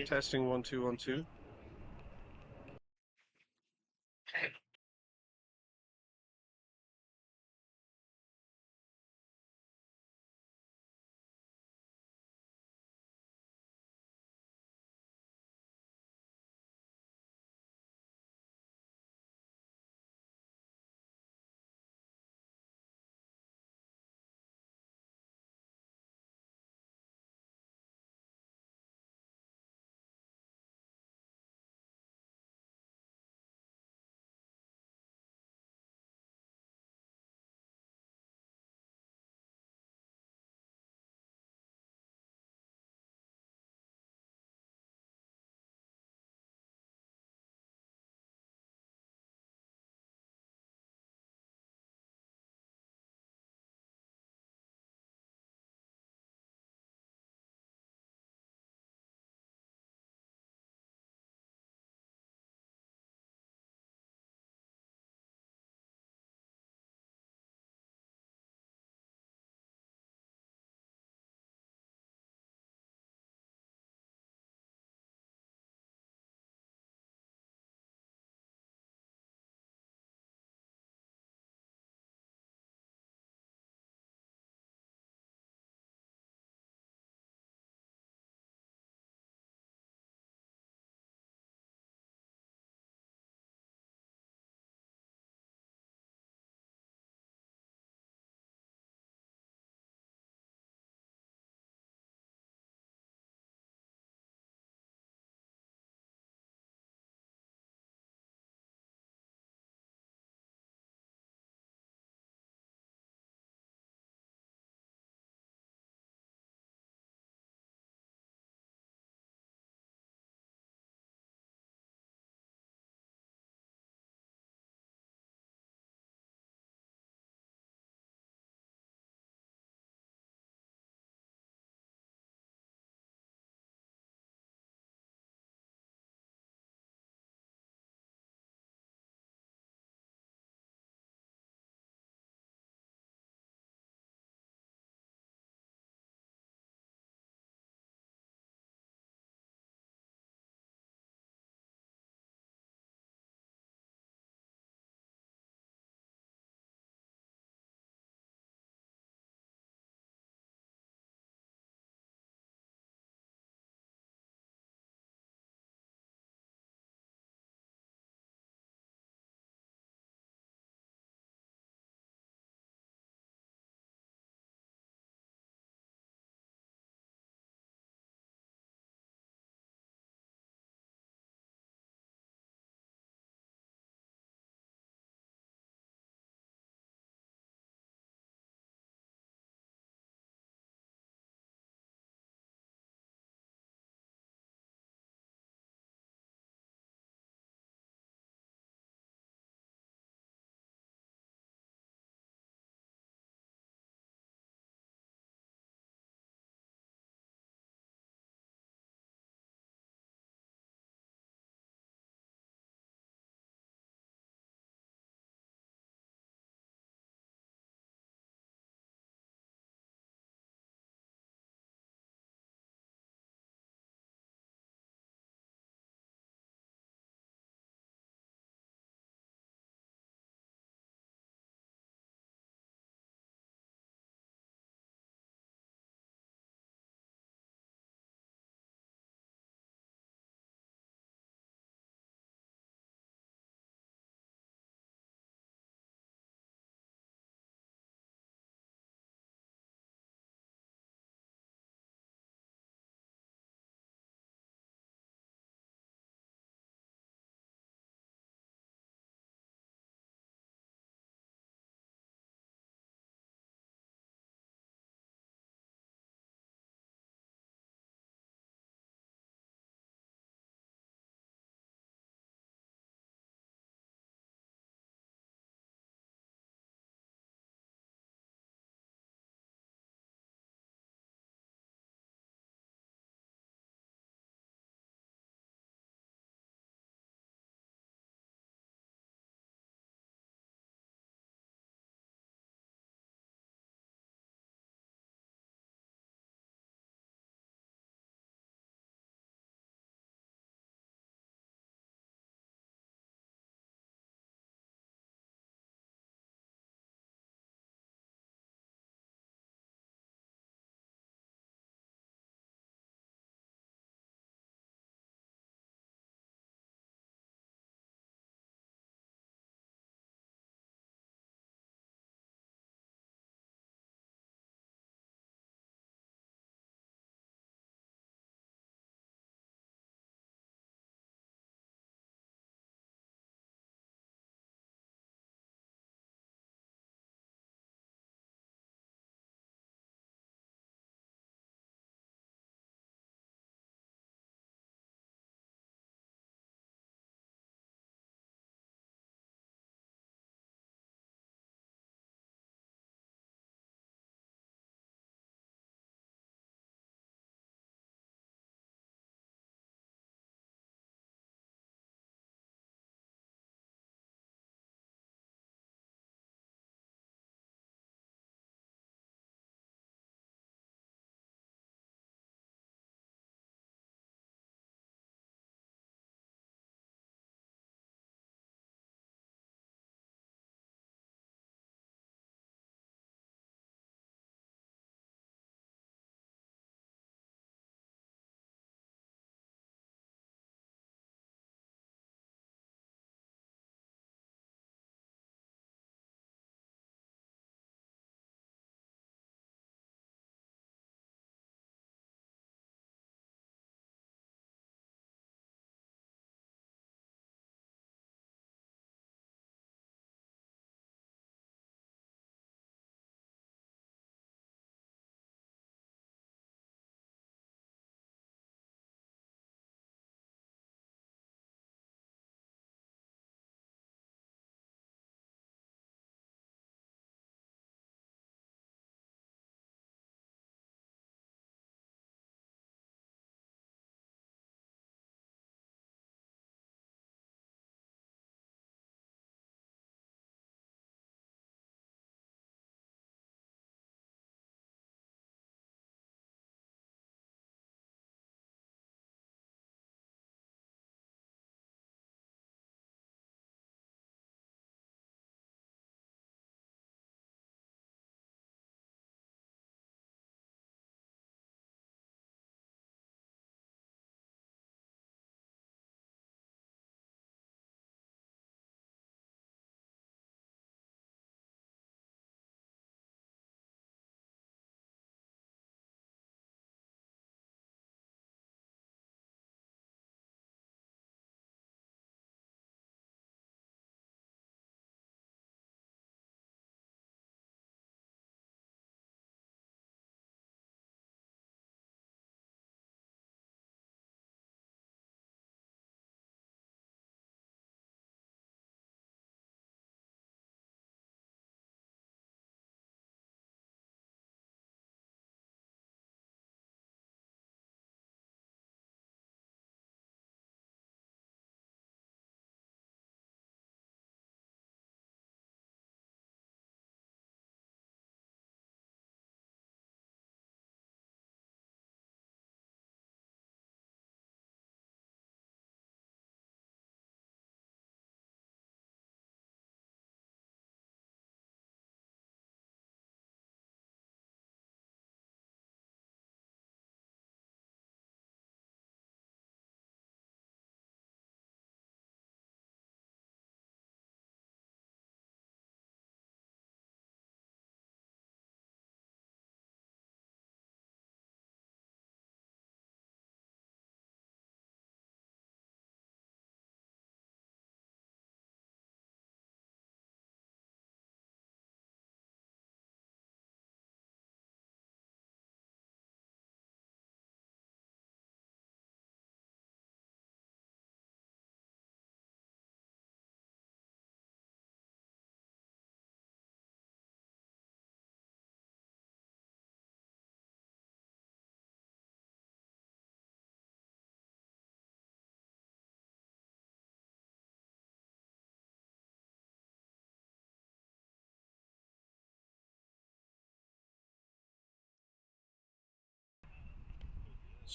Testing 1 2 1 2.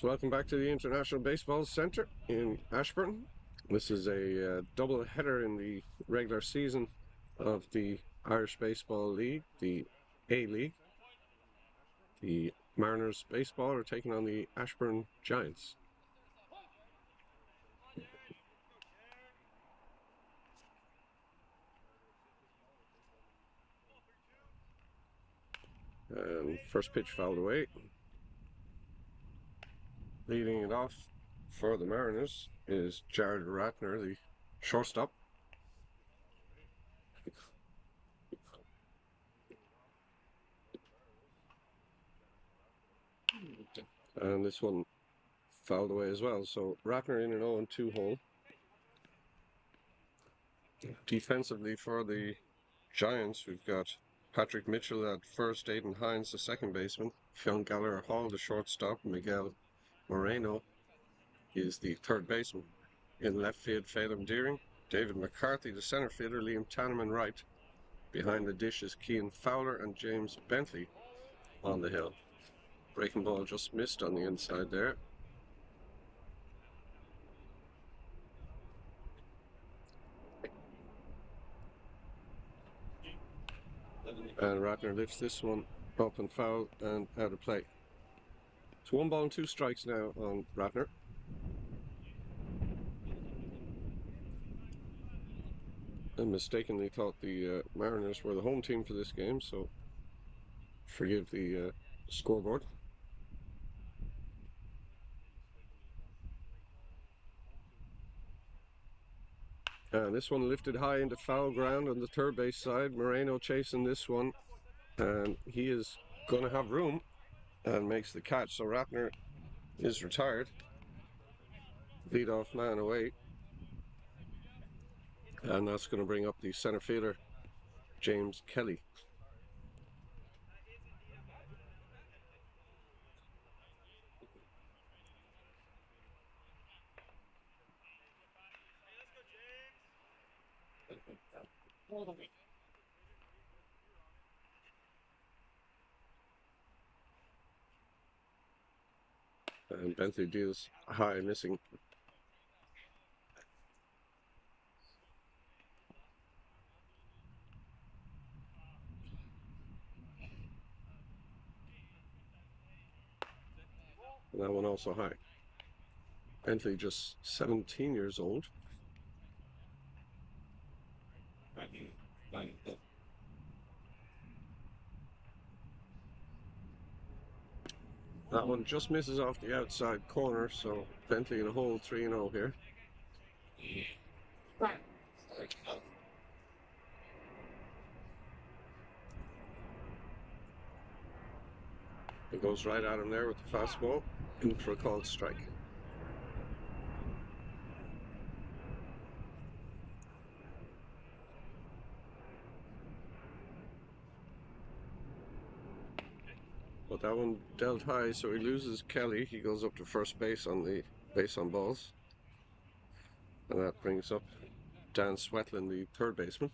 So welcome back to the International Baseball Centre in Ashbourne. This is a double header in the regular season of the Irish Baseball League, the A-League. The Mariners Baseball are taking on the Ashbourne Giants. And first pitch fouled away. Leading it off for the Mariners is Jared Ratner, the shortstop. And this one fouled away as well. So Ratner in an 0-2 hole. Defensively for the Giants, we've got Patrick Mitchell at first, Aidan Hines, the second baseman, Fionn Gallagher Hall, the shortstop, Miguel Moreno is the third baseman. In left field, Phelan Deering, David McCarthy, the center fielder, Liam Tanneman right. Behind the dish is Cian Fowler and James Bentley on the hill. Breaking ball just missed on the inside there. And Ratner lifts this one up and foul and out of play. It's 1 ball and 2 strikes now on Ratner. And mistakenly thought the Mariners were the home team for this game, so forgive the scoreboard. And this one lifted high into foul ground on the third base side. Moreno chasing this one, and he is going to have room and makes the catch. So Ratner is retired. Leadoff man away. And that's going to bring up the center fielder, James Kelly. And Bentley deals high, missing. And that one also high. Bentley just 17 years old. That one just misses off the outside corner, so Bentley in a hole 3-0 here. It goes right at him there with the fastball, in for a called strike. But that one dealt high, so he loses Kelly. He goes up to first base on the base on balls. And that brings up Dan Swetlin, the third baseman.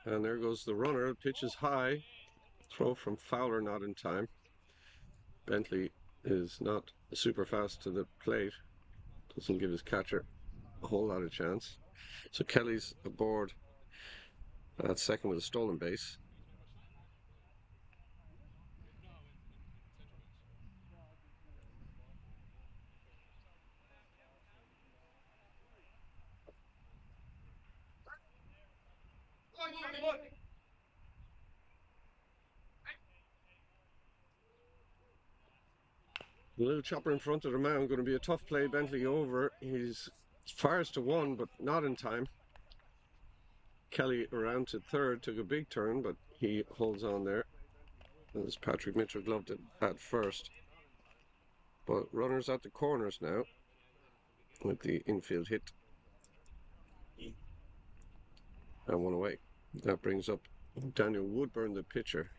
And there goes the runner. Pitch is high. Throw from Fowler not in time. Bentley is not super fast to the plate. Doesn't give his catcher a whole lot of chance. So Kelly's aboard at second with a stolen base. A little chopper in front of the mound. Going to be a tough play. Bentley over. He's fires to one, but not in time. Kelly around to third, took a big turn, but he holds on there. As Patrick Mitchell gloved it at first. But runners at the corners now with the infield hit. And one away. That brings up Daniel Woodburn, the pitcher.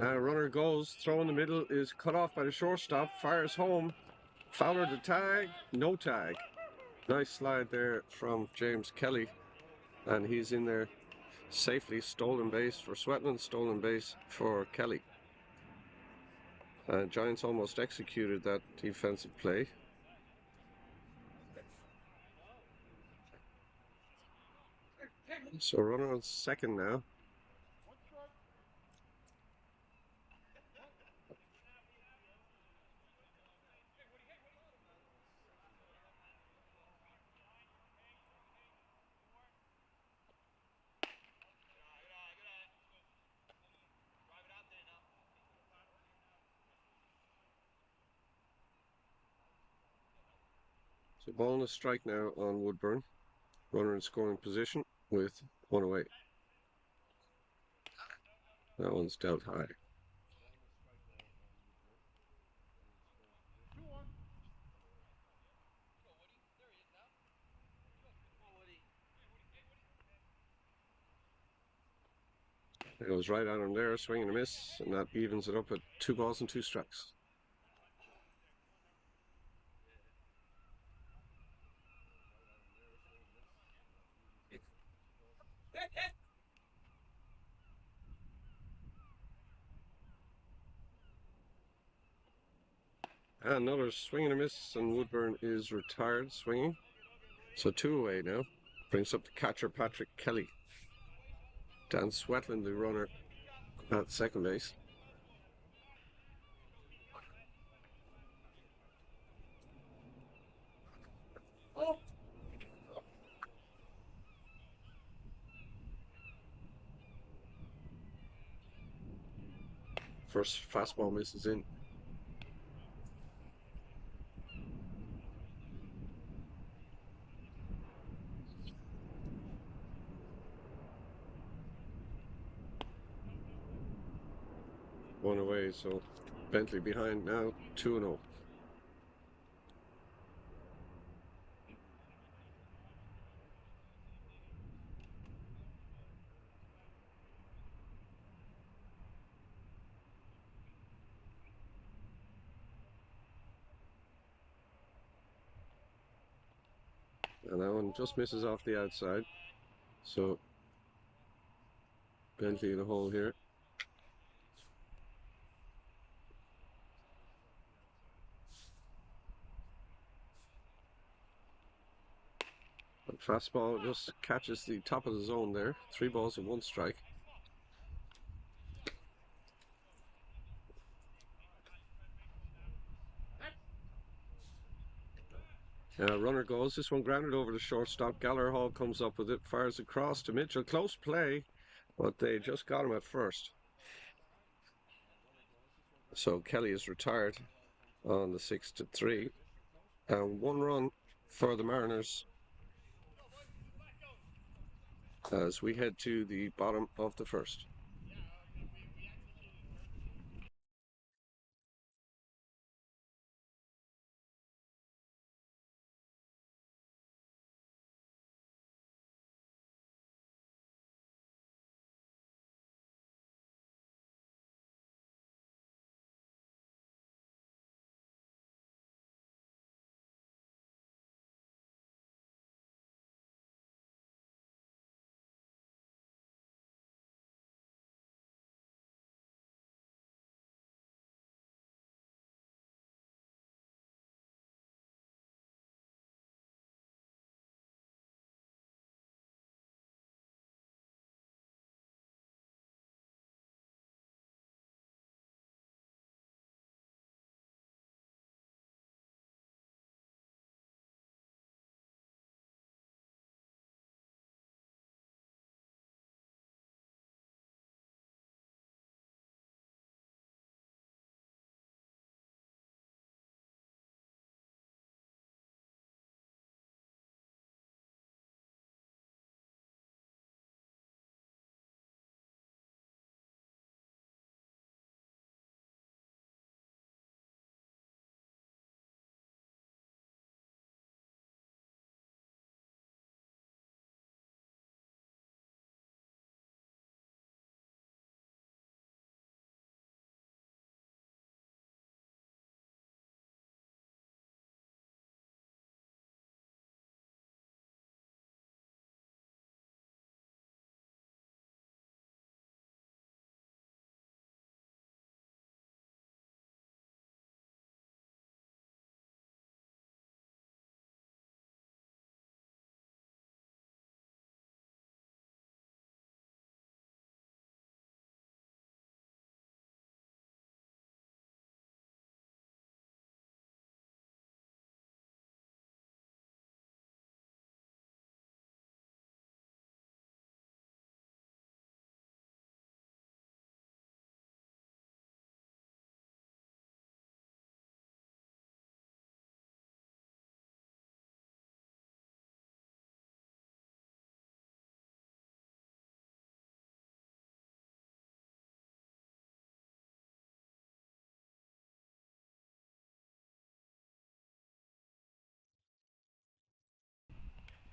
Runner goes, throw in the middle is cut off by the shortstop, fires home. Fowler the tag, no tag. Nice slide there from James Kelly, and he's in there safely. Stolen base for Swetland, stolen base for Kelly. Giants almost executed that defensive play. So runner on second now. So ball and a strike now on Woodburn. Runner in scoring position with one away. That one's dealt high. It goes right on him there, swing and a miss, and that evens it up at 2 balls and 2 strikes. And another swing and a miss, and Woodburn is retired swinging. So 2 away now. Brings up the catcher, Patrick Kelly. Dan Swetland, the runner at second base. First fastball misses in. One away, so Bentley behind now, 2-0. And that one just misses off the outside. So Bentley in the hole here. But fastball just catches the top of the zone there. 3 balls and 1 strike. Runner goes. This one grounded over the shortstop. Gallagher Hall comes up with it, fires across to Mitchell. Close play, but they just got him at first. So Kelly is retired on the 6-3. And 1 run for the Mariners as we head to the bottom of the first.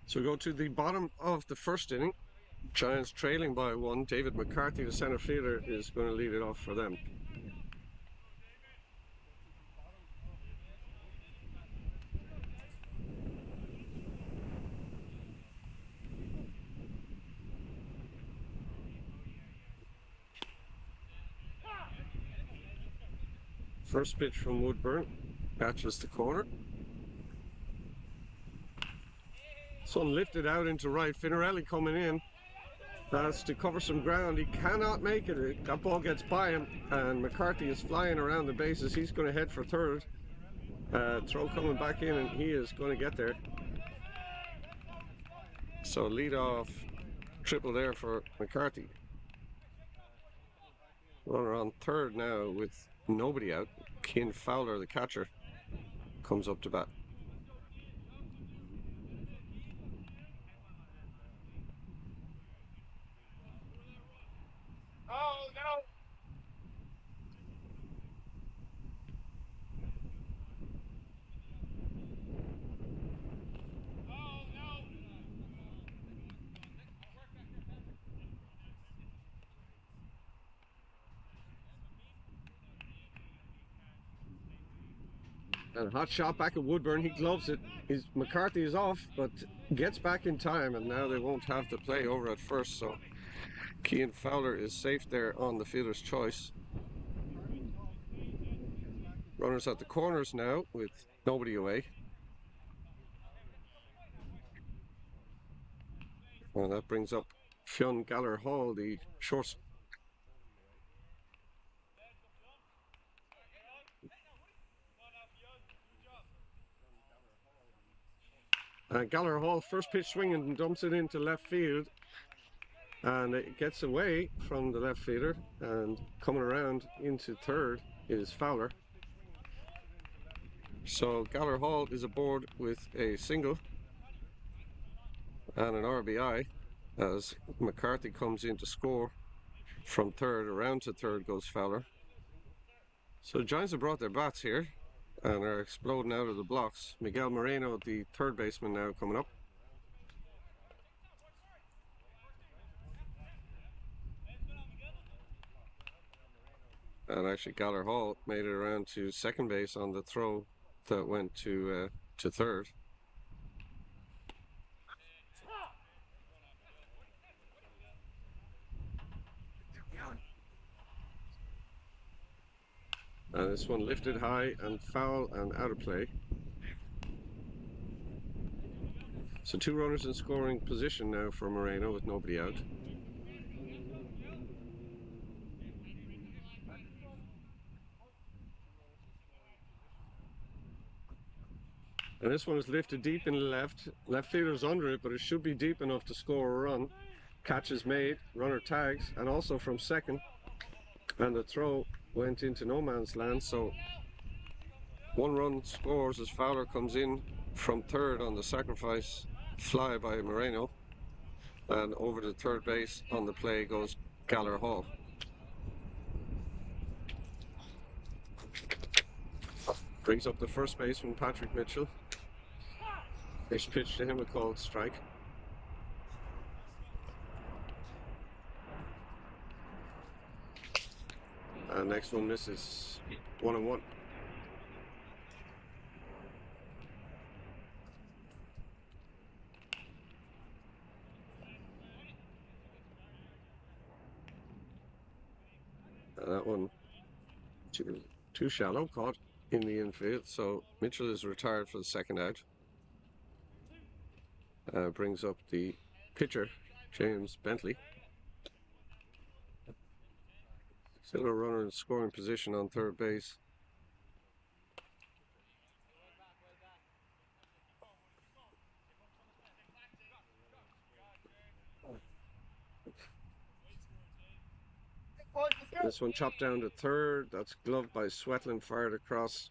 So we go to the bottom of the first inning. Giants trailing by one. David McCarthy, the center fielder, is going to lead it off for them. First pitch from Woodburn, catches the corner. Sun lifted out into right. Finarelli coming in. That's to cover some ground. He cannot make it. That ball gets by him, and McCarthy is flying around the bases. He's going to head for third. Throw coming back in, and he is going to get there. So lead off triple there for McCarthy. Runner on third now with nobody out. Ken Fowler, the catcher, comes up to bat. Oh no! And a hot shot back at Woodburn. He gloves it. McCarthy is off, but gets back in time, and now they won't have the play over at first. So Kean Fowler is safe there on the fielder's choice. Runners at the corners now with nobody away. And that brings up Fionn Gallagher Hall, the short. Gallagher Hall, first pitch swinging and dumps it into left field. And it gets away from the left fielder, and coming around into third is Fowler. So Gallagher Hall is aboard with a single and an RBI as McCarthy comes in to score from third. Around to third goes Fowler. So the Giants have brought their bats here and are exploding out of the blocks. Miguel Moreno, the third baseman, now coming up. And actually Gallagher Hall made it around to second base on the throw that went to third. And this one lifted high and foul and out of play. So two runners in scoring position now for Moreno with nobody out. And this one is lifted deep in the left. Left fielder's under it, but it should be deep enough to score a run. Catch is made, runner tags, and also from second. And the throw went into no man's land, so one run scores as Fowler comes in from third on the sacrifice fly by Moreno. And over to third base on the play goes Gallagher Hall. Brings up the first baseman, Patrick Mitchell. First pitch to him, a called strike. And next one misses 1-1. And that one too shallow, caught in the infield. So Mitchell is retired for the second out. Brings up the pitcher, James Bentley. Still a runner in scoring position on third base. This one chopped down to third. That's gloved by Swetland, fired across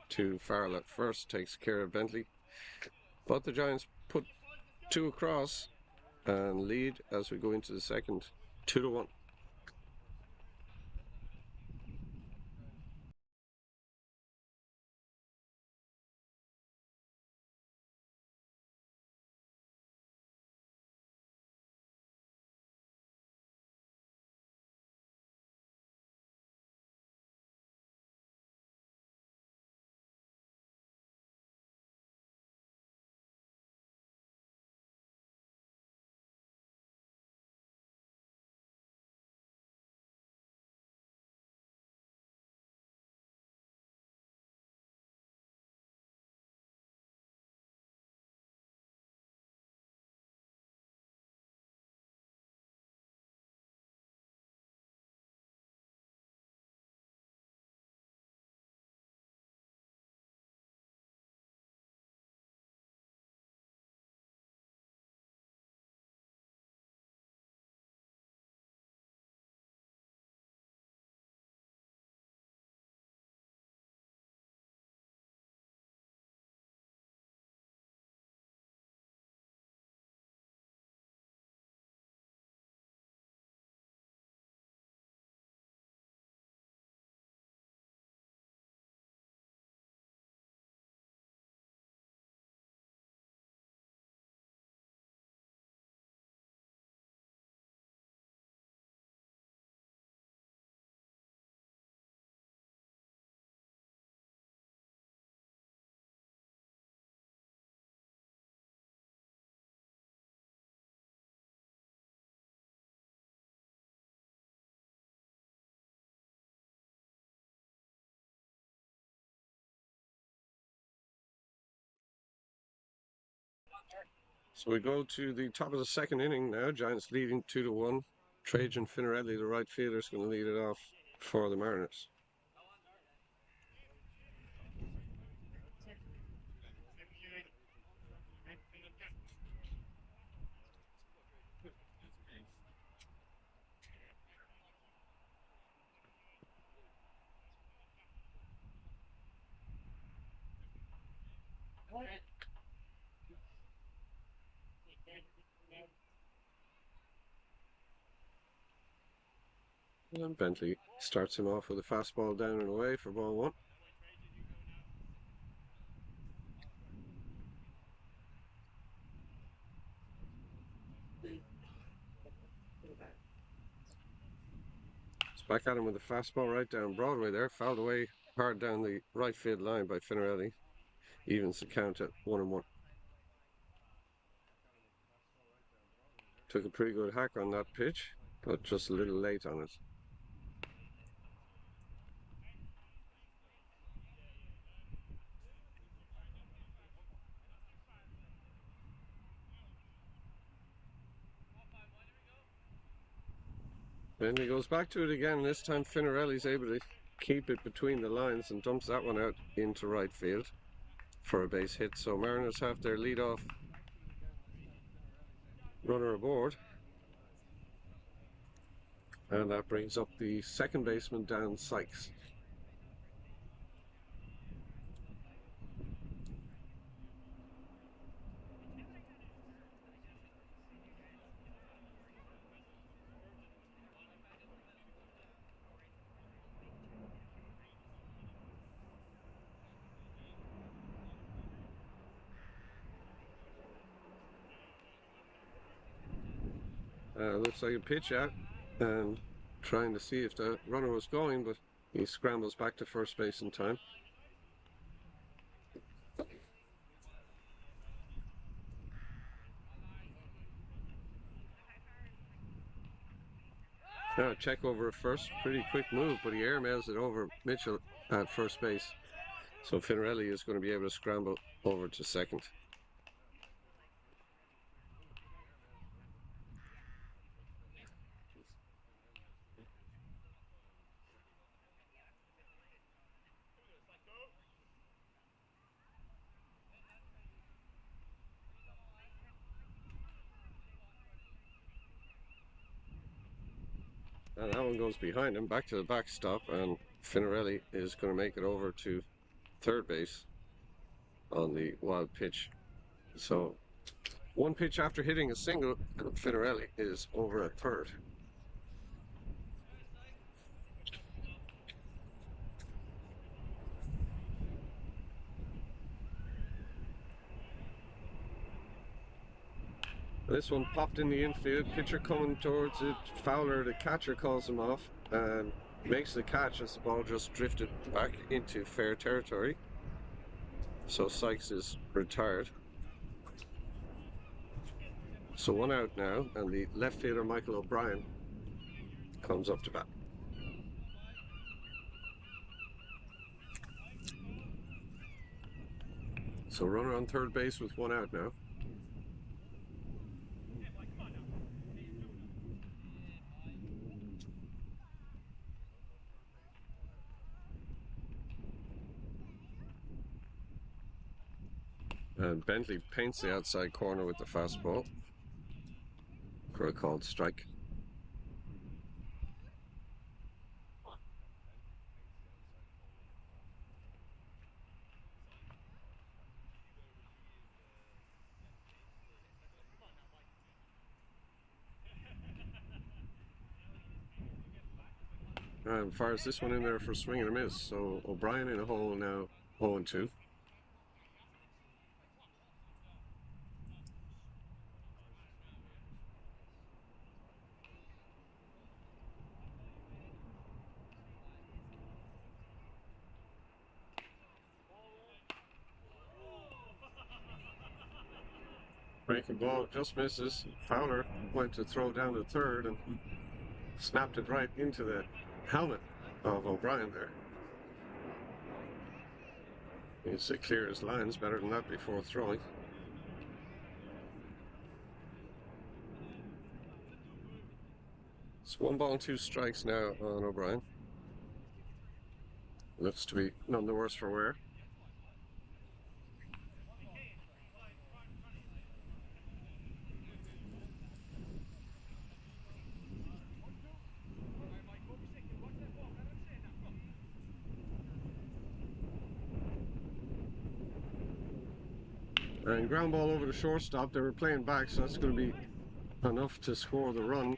to Farrell at first, takes care of Bentley. But the Giants put two across and lead as we go into the second, 2-1. So we go to the top of the second inning now. Giants leading 2-1. Trajan Finarelli, the right fielder, is going to lead it off for the Mariners. And Bentley starts him off with a fastball down and away for ball one. It's back at him with a fastball right down Broadway there, fouled away hard down the right field line by Finarelli. Evens the count at 1-1. Took a pretty good hack on that pitch, but just a little late on it. Bentley goes back to it again. This time Finarelli's able to keep it between the lines and dumps that one out into right field for a base hit. So Mariners have their leadoff runner aboard. And that brings up the second baseman, Dan Sykes. Looks like a pitch out and trying to see if the runner was going, but he scrambles back to first base in time. Check over at first. Pretty quick move, but he airmails it over Mitchell at first base. So Finarelli is going to be able to scramble over to second. And that one goes behind him, back to the backstop, and Finarelli is going to make it over to third base on the wild pitch. So one pitch after hitting a single, and Finarelli is over at third. This one popped in the infield, pitcher coming towards it, Fowler, the catcher, calls him off and makes the catch as the ball just drifted back into fair territory. So Sykes is retired. So one out now, and the left fielder Michael O'Brien comes up to bat. So runner on third base with one out now. And Bentley paints the outside corner with the fastball for a called strike. And fires this one in there for a swing and a miss. So O'Brien in a hole now, 0-2. Breaking ball just misses. Fowler went to throw down the third and snapped it right into the helmet of O'Brien there. He needs to clear his lines better than that before throwing. It's 1 ball and 2 strikes now on O'Brien. Looks to be none the worse for wear. And ground ball over the shortstop. They were playing back, so that's going to be enough to score the run.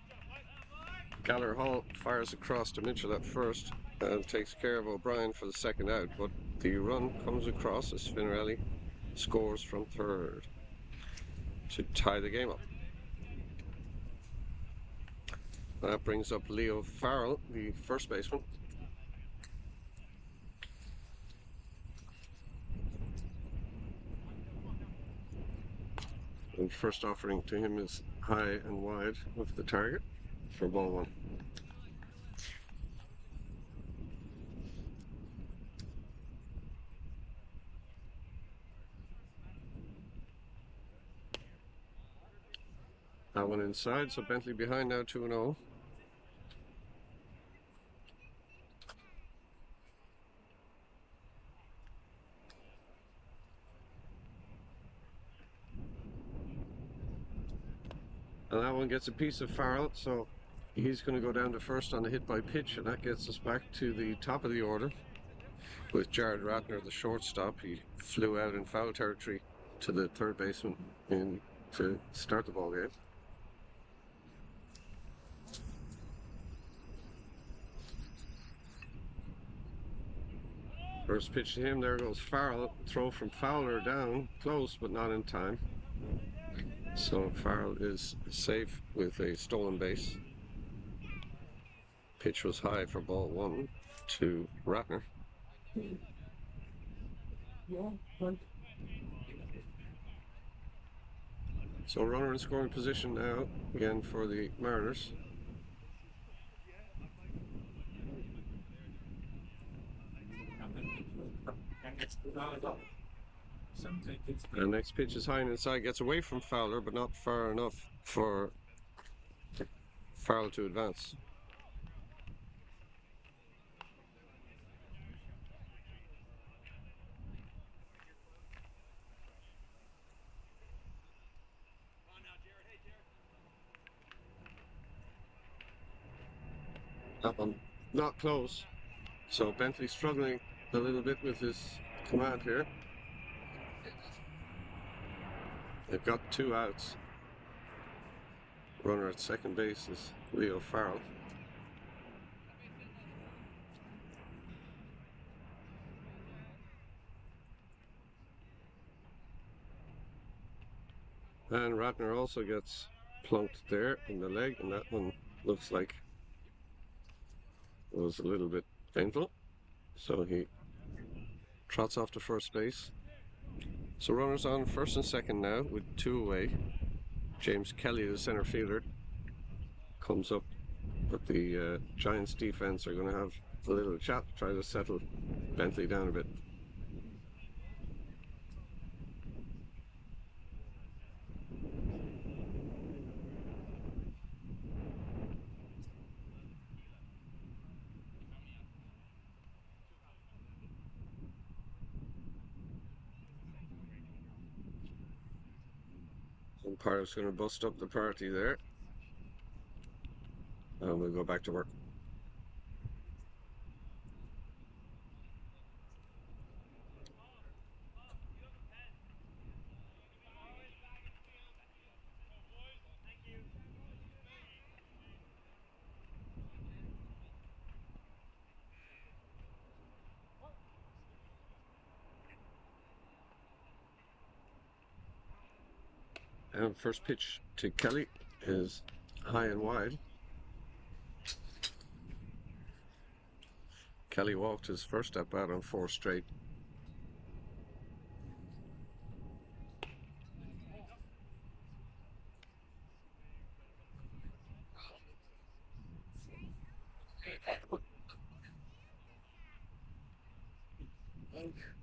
Gallagher Hall fires across to Mitchell at first and takes care of O'Brien for the second out, but the run comes across as Finarelli scores from third to tie the game up. That brings up Leo Farrell, the first baseman. And first offering to him is high and wide with the target for ball one. That one inside, so Bentley behind now 2-0. And that one gets a piece of Farrell, so he's going to go down to first on the hit by pitch, and that gets us back to the top of the order with Jared Ratner, the shortstop. He flew out in foul territory to the third baseman to start the ball game. First pitch to him, there goes Farrell. Throw from Fowler down, close but not in time. So Farrell is safe with a stolen base. Pitch was high for ball one to Ratner. So runner in scoring position now, again for the Mariners. And next pitch is high and inside, gets away from Fowler, but not far enough for Farrell to advance. That one not close. So Bentley struggling a little bit with his command here. They've got 2 outs. Runner at second base is Leo Farrell. And Ratner also gets plunked there in the leg, and that one looks like it was a little bit painful. So he trots off to first base. So runners on first and second now with 2 away. James Kelly, the center fielder, comes up, but the Giants defense are going to have a little chat, try to settle Bentley down a bit. Umpire's going to bust up the party there. And we'll go back to work. And first pitch to Kelly is high and wide. Kelly walked his first at bat on 4 straight.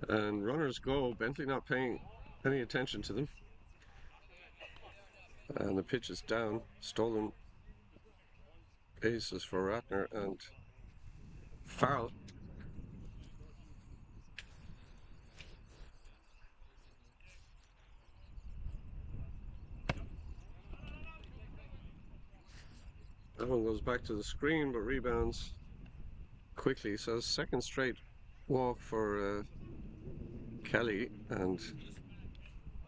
And runners go, Bentley not paying any attention to them. And the pitch is down, stolen Aces for Ratner and foul. That one goes back to the screen, but rebounds quickly. So second straight walk for Kelly, and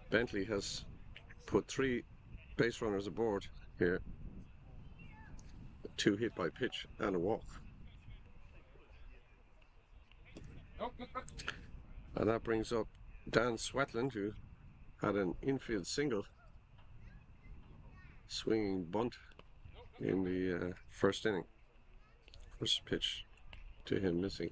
Bentley has put 3 base runners aboard here. 2 hit by pitch and a walk. And that brings up Dan Swetland, who had an infield single, swinging bunt in the first inning. First pitch to him missing.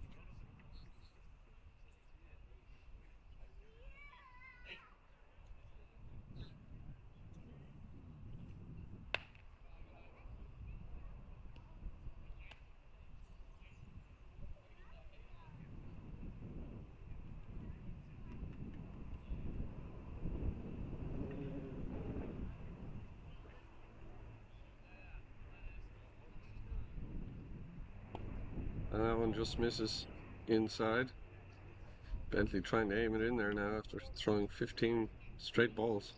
And that one just misses inside. Bentley trying to aim it in there now after throwing 15 straight balls.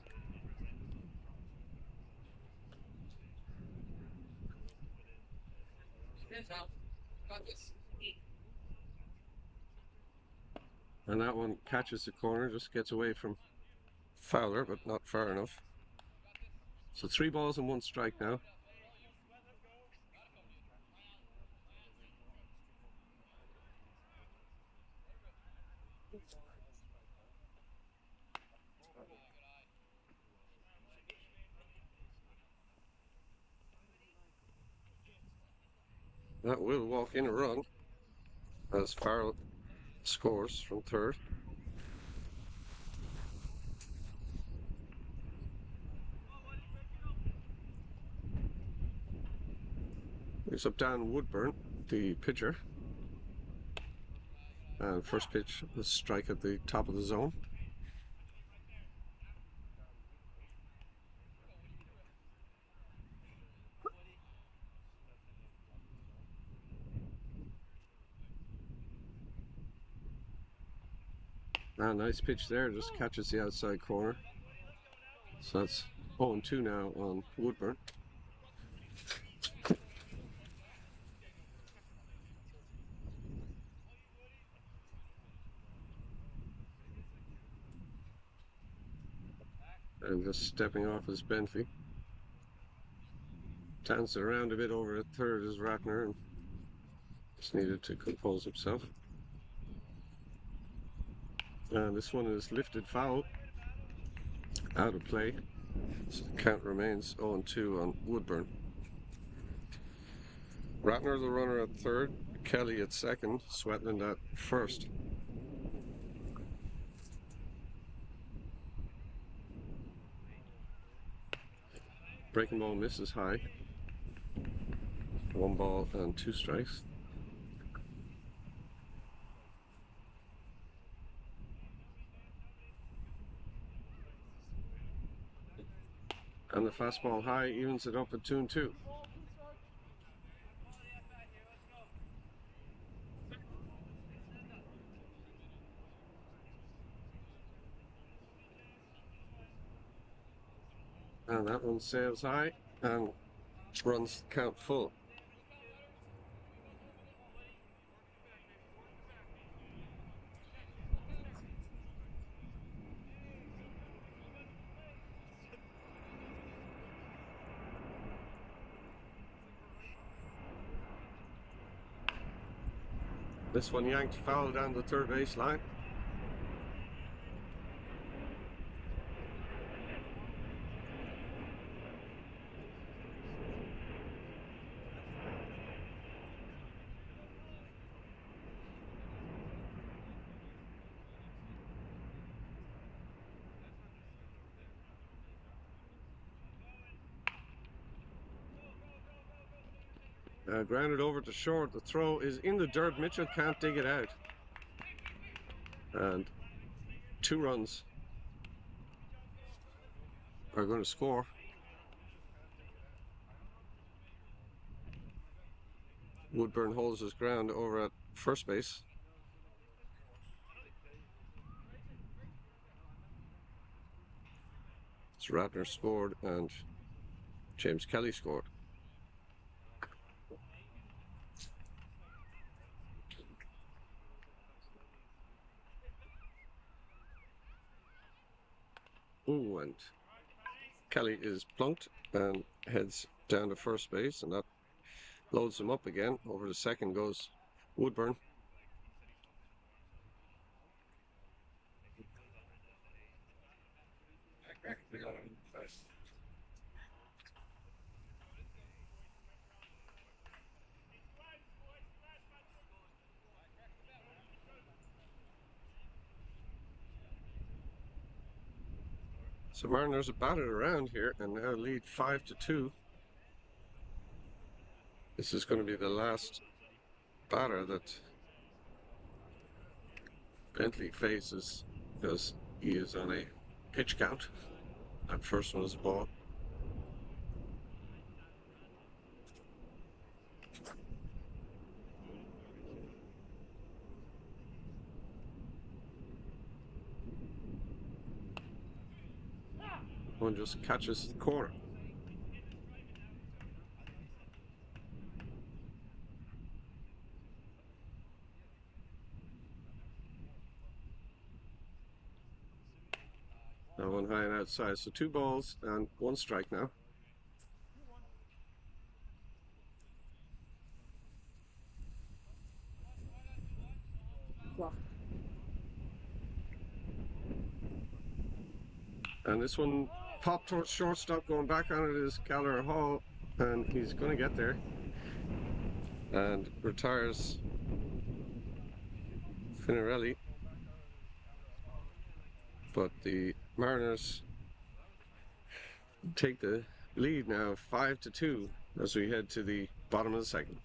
And that one catches the corner, just gets away from Fowler, but not far enough. So 3 balls and 1 strike now. That will walk in a run as Farrell scores from third. Here's up Dan Woodburn, the pitcher. And first pitch, a strike at the top of the zone. Nice pitch there, just catches the outside corner. So that's 0-2 now on Woodburn. And just stepping off is Bentley. Dancing around a bit over at third is Ratner, and just needed to compose himself. And this one is lifted foul, out of play. So the count remains 0-2 on Woodburn. Ratner the runner at third, Kelly at second, Swetland at first. Breaking ball misses high. 1 ball and 2 strikes. And the fastball high evens it up at 2-2. And that one sails high and runs count full. This one yanked foul down the third base line. Grounded over to short. The throw is in the dirt. Mitchell can't dig it out. And 2 runs are going to score. Woodburn holds his ground over at first base. So Ratner scored and James Kelly scored. Ooh, and Kelly is plunked and heads down to first base, and that loads him up again. Over to second goes Woodburn. So Mariners have batted around here and now lead 5-2. This is going to be the last batter that Bentley faces because he is on a pitch count. That first one is a ball. One just catches the corner. Now one high and outside. So 2 balls and 1 strike now. And this one popped towards shortstop. Going back on it is Gallagher Hall, and he's going to get there and retires Finarelli. But the Mariners take the lead now 5-2 as we head to the bottom of the second.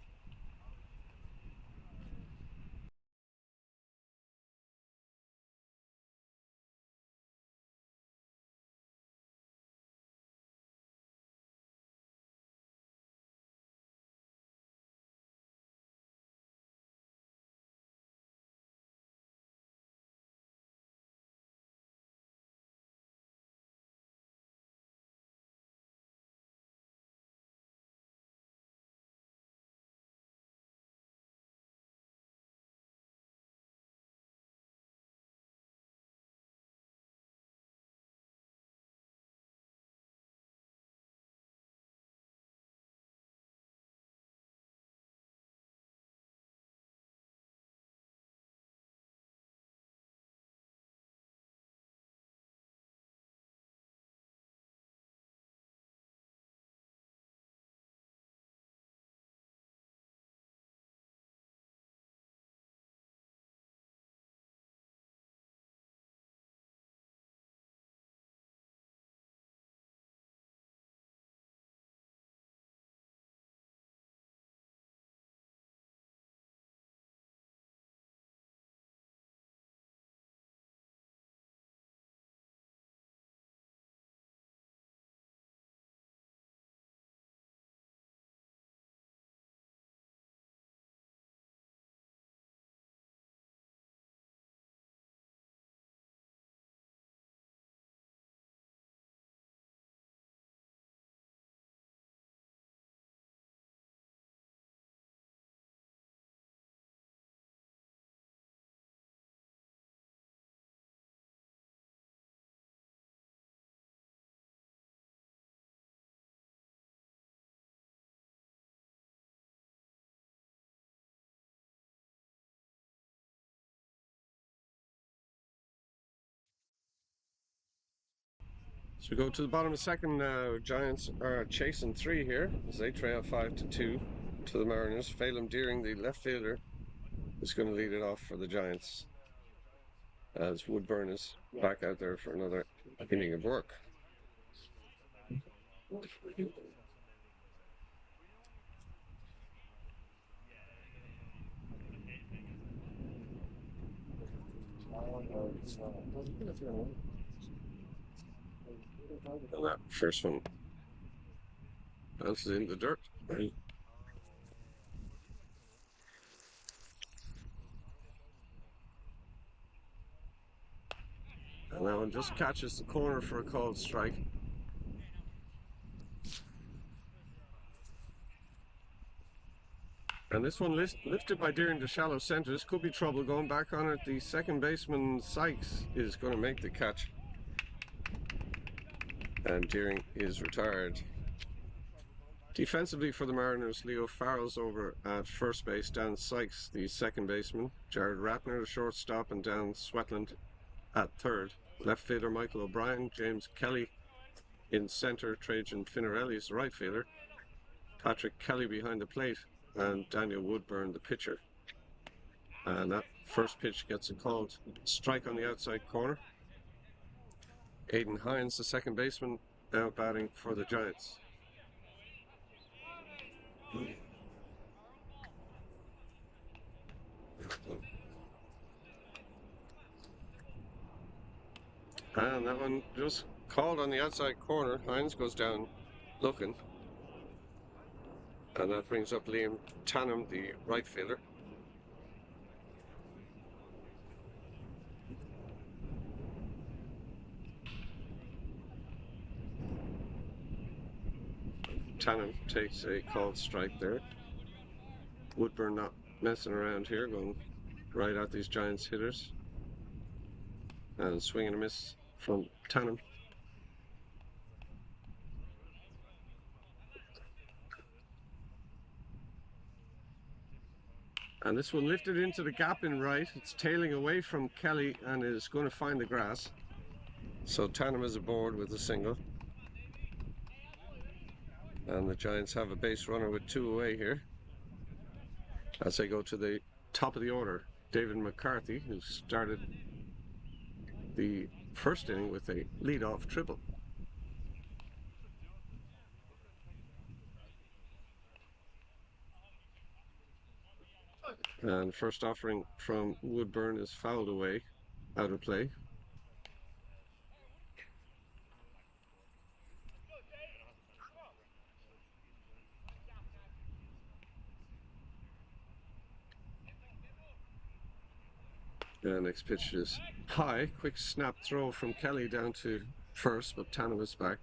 So we go to the bottom of the second now. Giants are chasing 3 here as they trail 5-2 to the Mariners. Phelan Deering, the left fielder, is going to lead it off for the Giants as Woodburn is back out there for another inning of work. And that first one bounces in the dirt. And that one just catches the corner for a called strike. And this one lifted by Deering to shallow centre. This could be trouble going back on it. The second baseman, Sykes, is going to make the catch. And Deering is retired. Defensively for the Mariners, Leo Farrell's over at first base, Dan Sykes, the second baseman, Jared Ratner, the shortstop, and Dan Swetland at third. Left fielder Michael O'Brien, James Kelly in centre, Trajan Finarelli's the right fielder, Patrick Kelly behind the plate, and Daniel Woodburn, the pitcher. And that first pitch gets a called strike on the outside corner. Aiden Hines, the second baseman, now batting for the Giants. And that one just called on the outside corner. Hines goes down looking. And that brings up Liam Tannum, the right fielder. Tannum takes a called strike there. Woodburn not messing around here, going right at these Giants hitters. And swing and a miss from Tannum. And this one lifted into the gap in right. It's tailing away from Kelly and is going to find the grass. So Tannum is aboard with a single. And the Giants have a base runner with two away here. As they go to the top of the order, David McCarthy, who started the first inning with a lead-off triple. And first offering from Woodburn is fouled away, out of play. And next pitch is high, quick snap throw from Kelly down to first, but Tannum is back.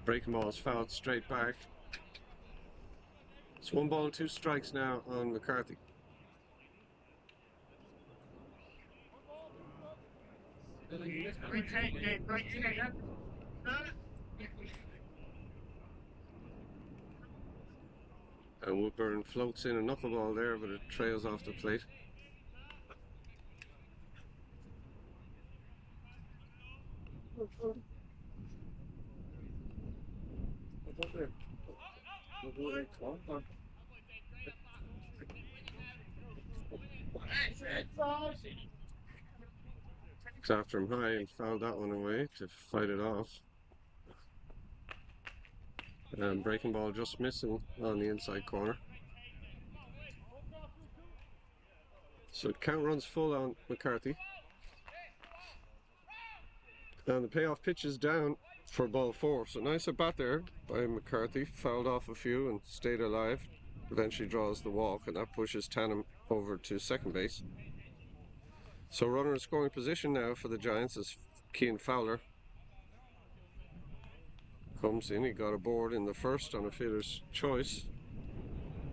Breaking ball is fouled straight back. It's 1 ball and 2 strikes now on McCarthy. And Woodburn floats in a knuckleball there, but it trails off the plate. It's after him high and fouled that one away to fight it off. And breaking ball just missing on the inside corner. So count runs full on McCarthy. And the payoff pitch is down for ball 4. So nice at bat there by McCarthy. Fouled off a few and stayed alive. Eventually draws the walk, and that pushes Tannum over to second base. So runner in scoring position now for the Giants is Keane Fowler. Comes in, he got aboard in the first on a fielder's choice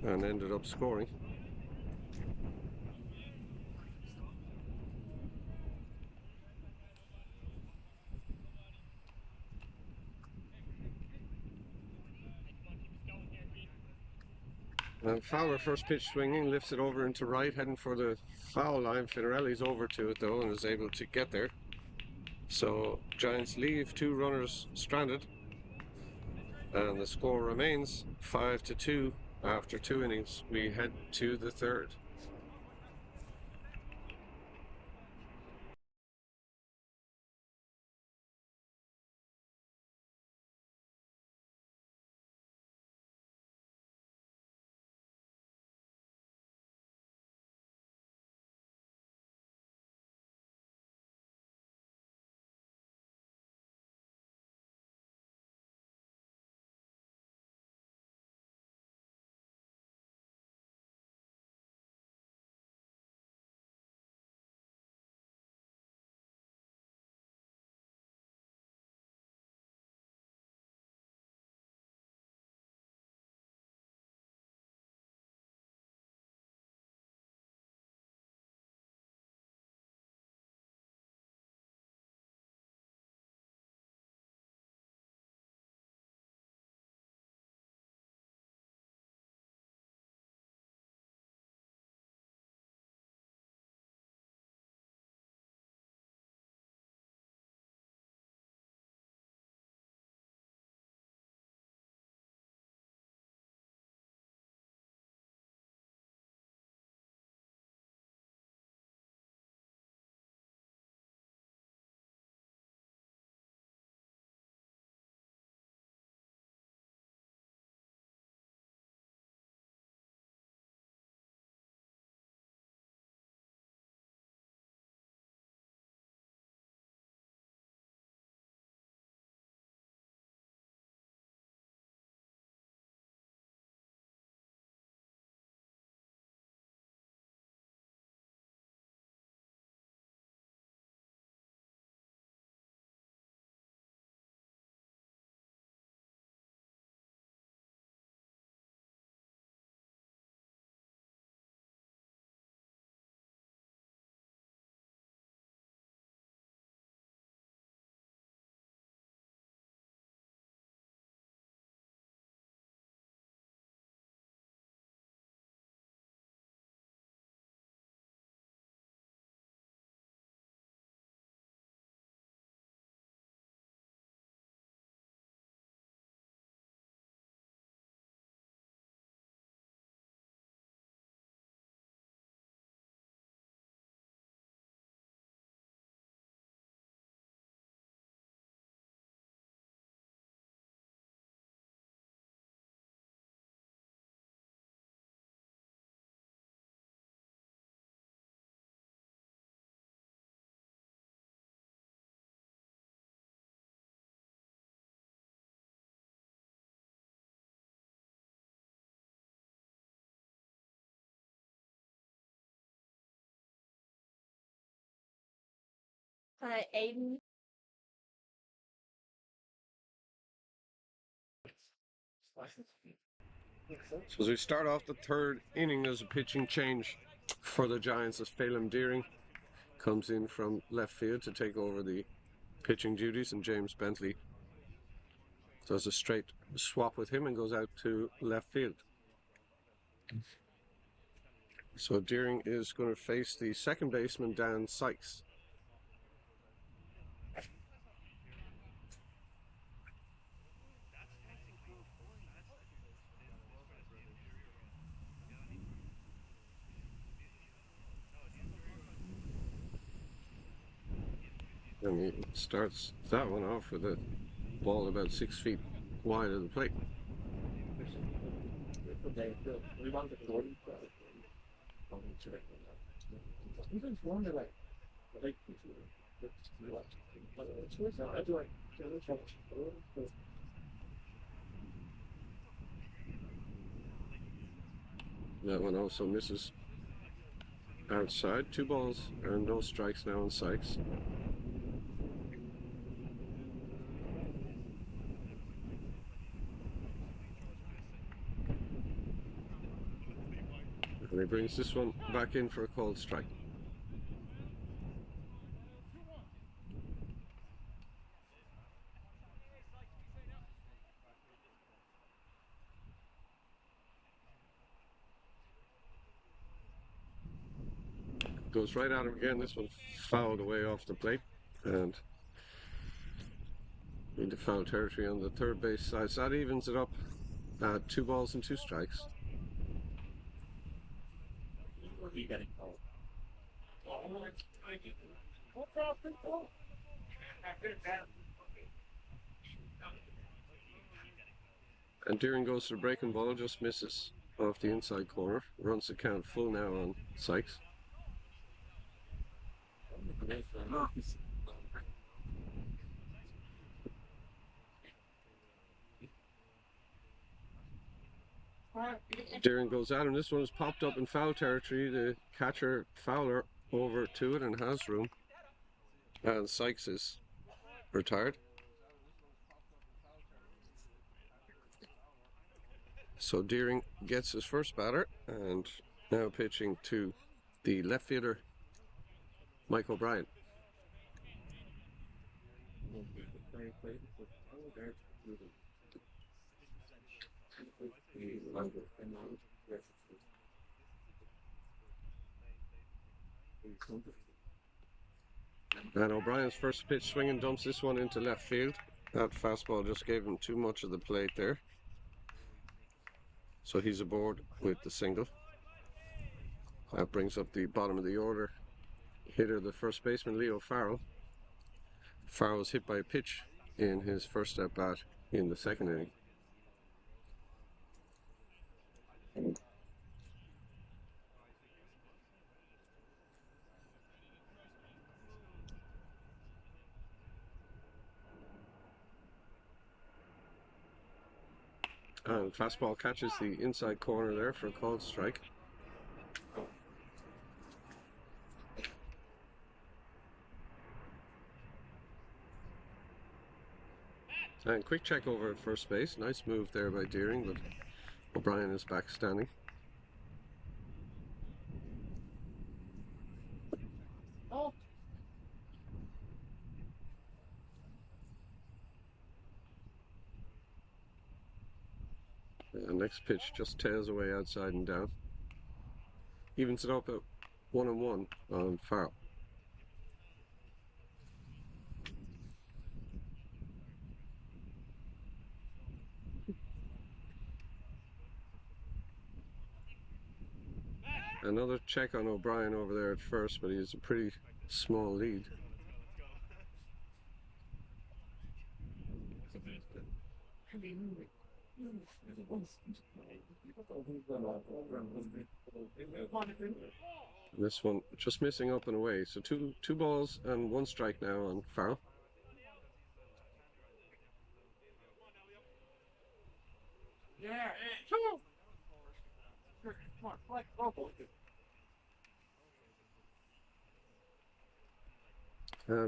and ended up scoring. And Fowler, first pitch swinging, lifts it over into right, heading for the foul line. Finarelli's over to it though and is able to get there. So Giants leave 2 runners stranded, and the score remains 5-2 after 2 innings. We head to the third. Hi, Aiden. So as we start off the third inning, there's a pitching change for the Giants as Phelan Deering comes in from left field to take over the pitching duties, and James Bentley does a straight swap with him and goes out to left field. So Deering is going to face the second baseman, Dan Sykes. And he starts that one off with a ball about 6 feet wide of the plate. That one also misses outside. 2 balls and no strikes now on Sykes. And he brings this one back in for a called strike. Goes right at him again. This one fouled away off the plate and into foul territory on the third base side. So that evens it up at 2 balls and 2 strikes. And Deering goes to the breaking ball, just misses off the inside corner. Runs the count full now on Sykes. Deering goes at him. This one is popped up in foul territory. The catcher Fowler over to it and has room. And Sykes is retired. So Deering gets his first batter and now pitching to the left fielder, Mike O'Brien. And O'Brien's first pitch swing and dumps this one into left field. That fastball just gave him too much of the plate there. So he's aboard with the single. That brings up the bottom of the order hitter, the first baseman, Leo Farrell. Farrell was hit by a pitch in his first at bat in the second inning. And fastball catches the inside corner there for a called strike. And quick check over at first base. Nice move there by Deering, but O'Brien is back standing. And next pitch just tails away outside and down. Evens it up at 1-1 on Farrell. Another check on O'Brien over there at first, but he has a pretty small lead. This one just missing up and away. So two balls and 1 strike now on Farrell.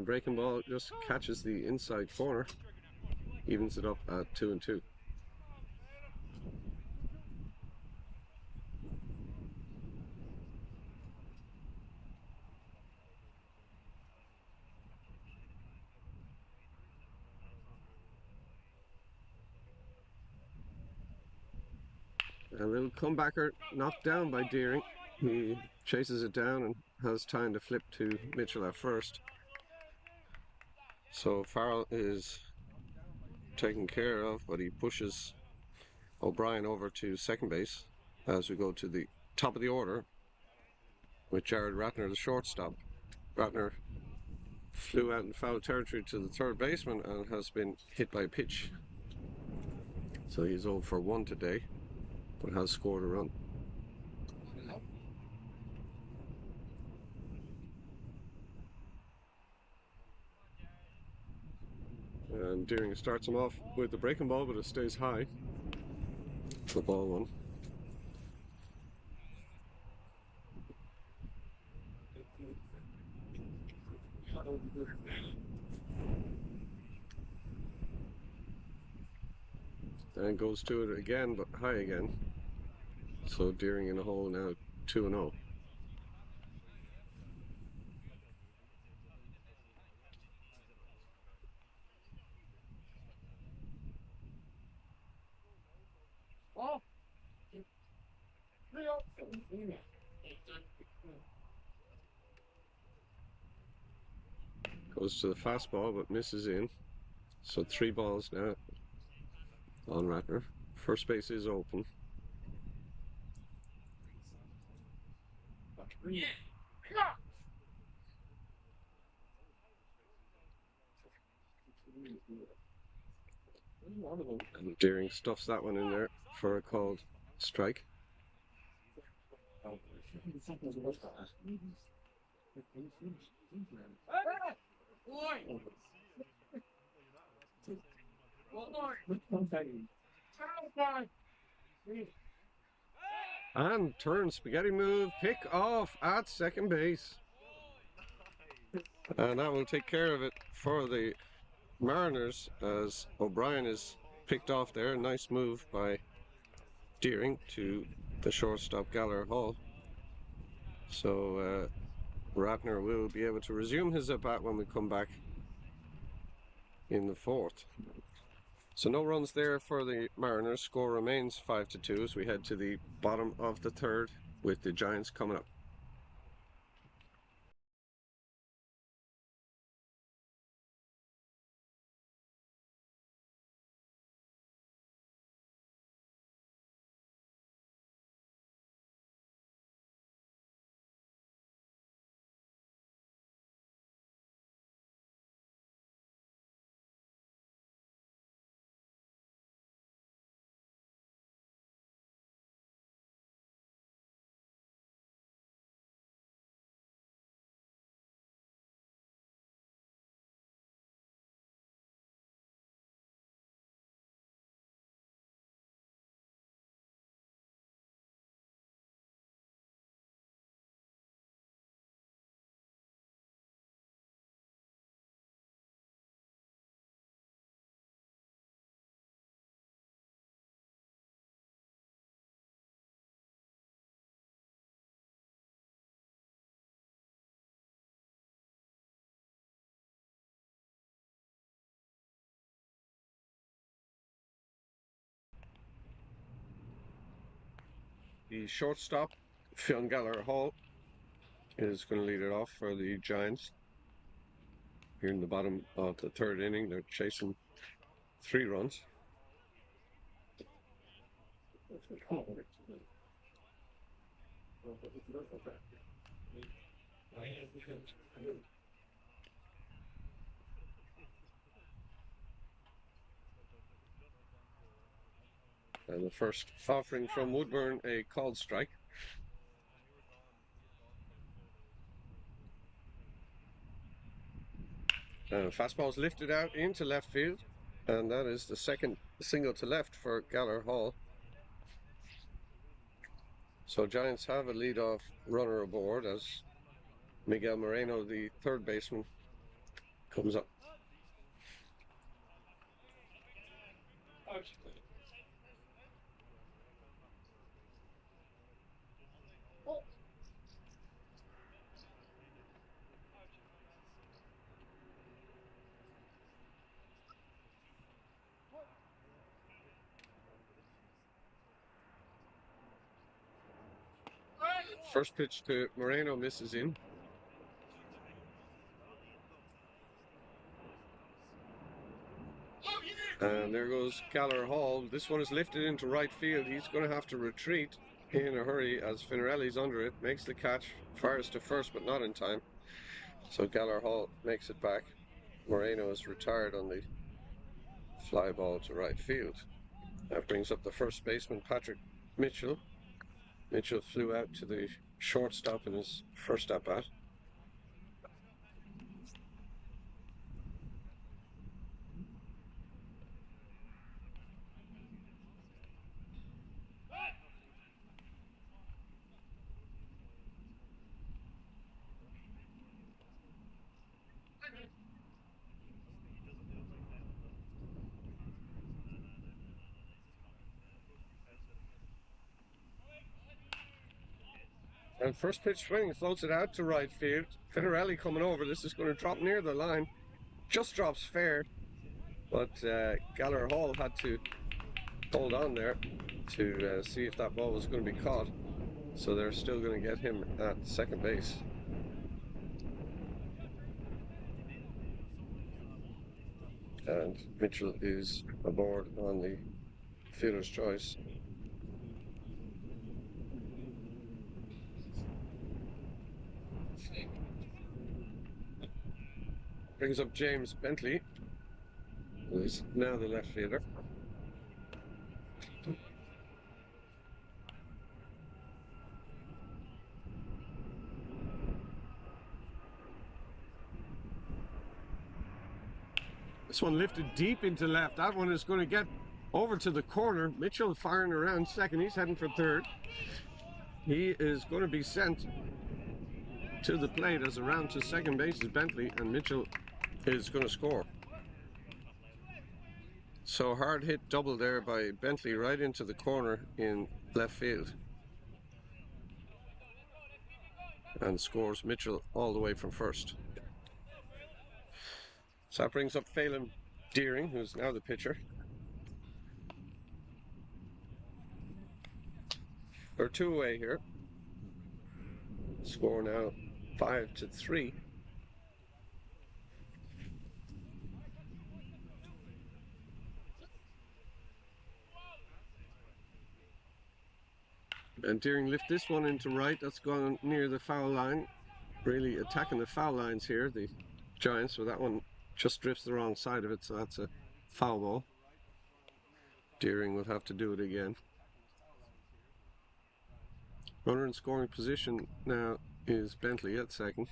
Breaking ball just catches the inside corner, evens it up at 2-2. A little comebacker knocked down by Deering. He chases it down and has time to flip to Mitchell at first. So Farrell is taken care of, but he pushes O'Brien over to second base as we go to the top of the order with Jared Ratner, the shortstop. Ratner flew out in foul territory to the third baseman and has been hit by a pitch. So he's 0 for 1 today, but has scored a run. And Deering starts him off with the breaking ball, but it stays high for ball one. And goes to it again, but high again. So Deering in a hole now, 2-0. Goes to the fastball, but misses in. So 3 balls now on Ratner. First base is open. And Deering stuffs that one in there for a called strike. And turn, spaghetti move, pick off at second base. And that will take care of it for the Mariners as O'Brien is picked off there. Nice move by Deering to the shortstop Gallagher Hall. So Ratner will be able to resume his at bat when we come back in the fourth. So no runs there for the Mariners. Score remains 5-2 as we head to the bottom of the third with the Giants coming up. The shortstop, Fionn Gallagher Hall, is going to lead it off for the Giants. Here in the bottom of the third inning, they're chasing 3 runs. And the first offering from Woodburn, a called strike. Fastball's lifted out into left field, and that is the second single to left for Gallagher Hall. So Giants have a leadoff runner aboard as Miguel Moreno, the third baseman, Comes up. First pitch to Moreno misses in. And there goes Gallagher Hall. This one is lifted into right field. He's going to have to retreat in a hurry as Finarelli's under it. Makes the catch, fires to first, but not in time. So Gallagher Hall makes it back. Moreno is retired on the fly ball to right field. That brings up the first baseman, Patrick Mitchell. Mitchell flew out to the shortstop in his first at bat. And first pitch swing floats it out to right field. Finarelli coming over. This is going to drop near the line. Just drops fair. But Gallagher Hall had to hold on there to see if that ball was going to be caught. So they're still going to get him at second base. And Mitchell is aboard on the fielder's choice. Brings up James Bentley, who is now the left fielder. This one lifted deep into left. That one is going to get over to the corner. Mitchell firing around second. He's heading for third. He is going to be sent to the plate as around to second base is Bentley, and Mitchell is going to score. So hard hit double there by Bentley right into the corner in left field. And scores Mitchell all the way from first. So that brings up Phelan Deering, who's now the pitcher. They're two away here. Score now 5-3. And Deering lift this one into right. That's gone near the foul line. Really attacking the foul lines here, the Giants. So that one just drifts the wrong side of it. So that's a foul ball. Deering will have to do it again. Runner in scoring position now is Bentley at second.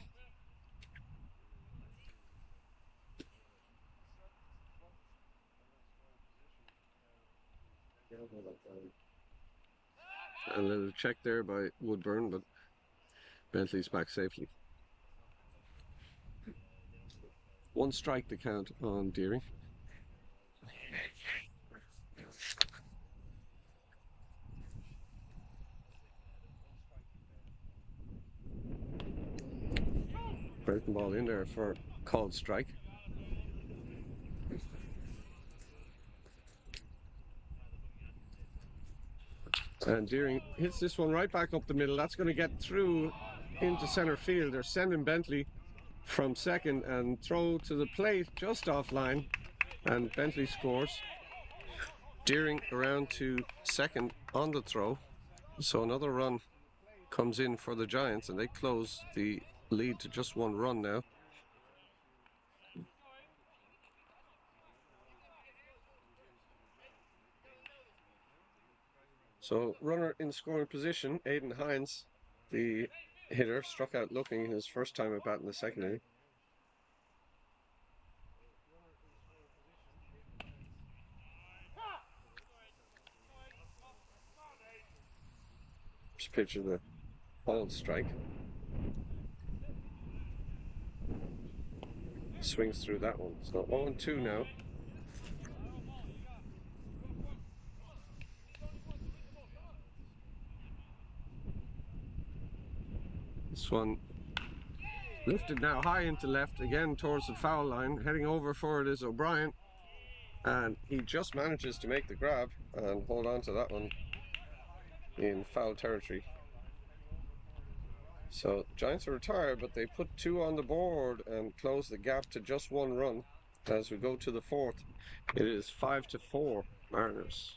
A little check there by Woodburn, but Bentley's back safely. One strike to count on Deering. Breaking ball in there for called strike. And Deering hits this one right back up the middle. That's going to get through into center field. They're sending Bentley from second and throw to the plate just offline. And Bentley scores. Deering around to second on the throw. So another run comes in for the Giants, and they close the lead to just one run now. So runner in scoring position, Aiden Hines, the hitter, struck out looking his first time at bat in the second inning. First pitch of the called strike. swings through that one. So 0-2 now. This one lifted now high into left, again towards the foul line. Heading over for it is O'Brien. And he just manages to make the grab and hold on to that one in foul territory. So Giants are retired, but they put 2 on the board and close the gap to just 1 run as we go to the 4th. It is 5-4 Mariners.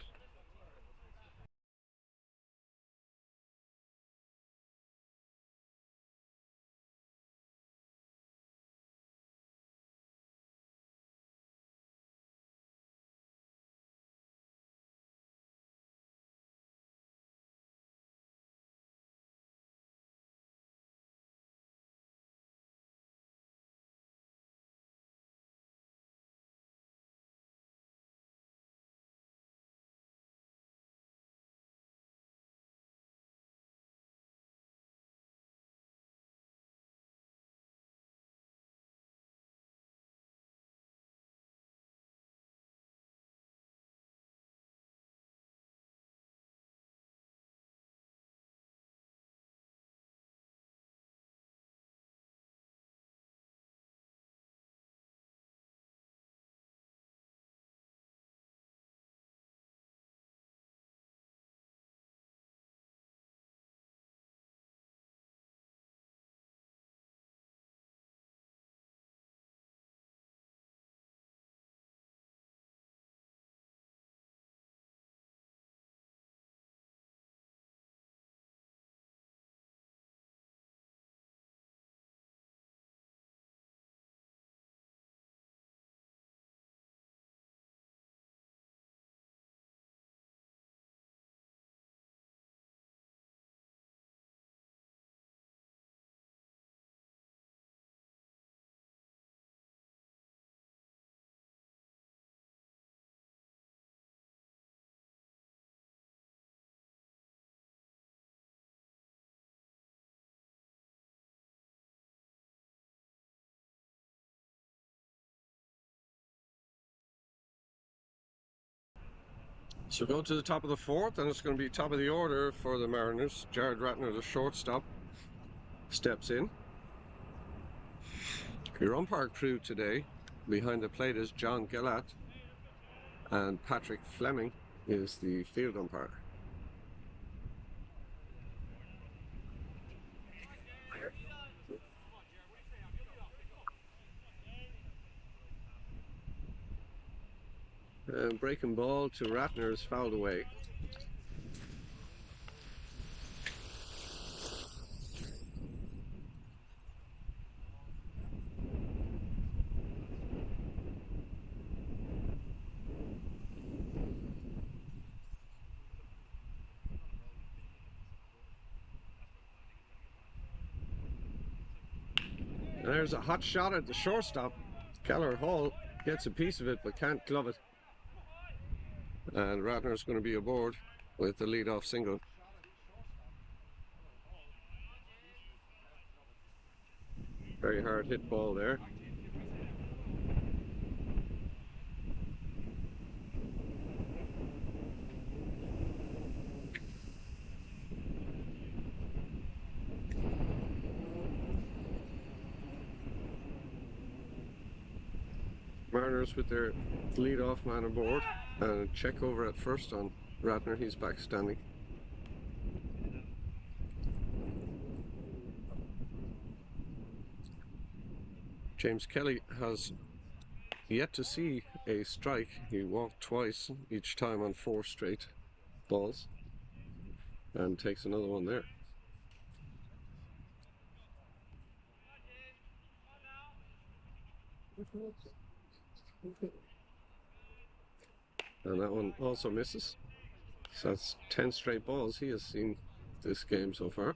So go to the top of the 4th, and it's going to be top of the order for the Mariners. Jared Ratner, the shortstop, steps in. Your umpire crew today behind the plate is John Gillett, and Patrick Fleming is the field umpire. Breaking ball to Ratner is fouled away. And there's a hot shot at the shortstop. Keller Hall gets a piece of it but can't glove it. And Ratner's going to be aboard with the leadoff single. Very hard hit ball there. Mariners with their leadoff man aboard, and a check over at first on Ratner. He's back standing. James Kelly has yet to see a strike. He walked twice, each time on 4 straight balls, and takes another one there. And that one also misses. So that's 10 straight balls he has seen this game so far.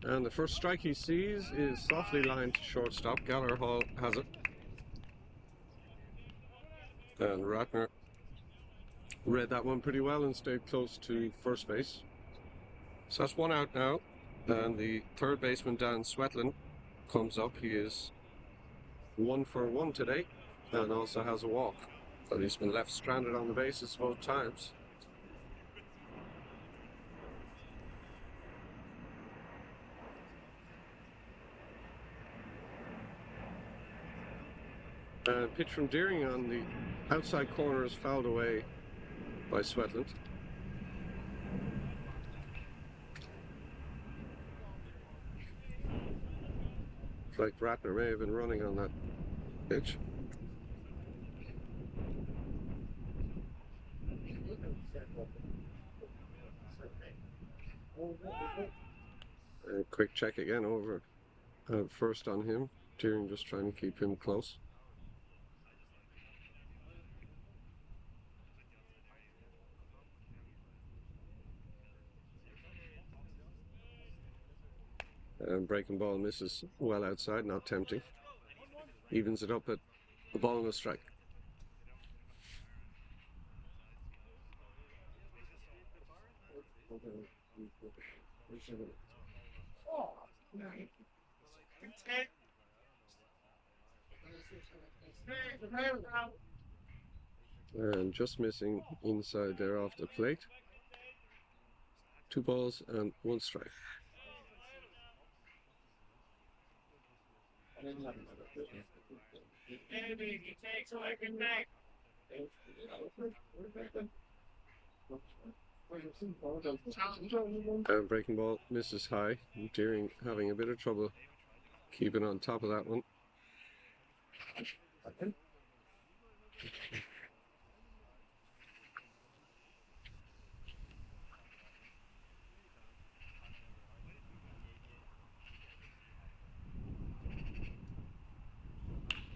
And the first strike he sees is softly lined to shortstop. Gallagher Hall has it. And Ratner read that one pretty well and stayed close to first base. So that's one out now. And the third baseman, Dan Swetland, comes up. He is 1 for 1 today and also has a walk. But he's been left stranded on the bases both times. Pitch from Deering on the outside corner is fouled away by Swetland. It's like Ratner may have been running on that pitch. Quick check again over first on him. Deering just trying to keep him close. Breaking ball misses well outside, not tempting. Evens it up at the ball and a strike. And just missing inside there off the plate. 2 balls and 1 strike. And breaking ball misses high. Deering having a bit of trouble keeping on top of that one.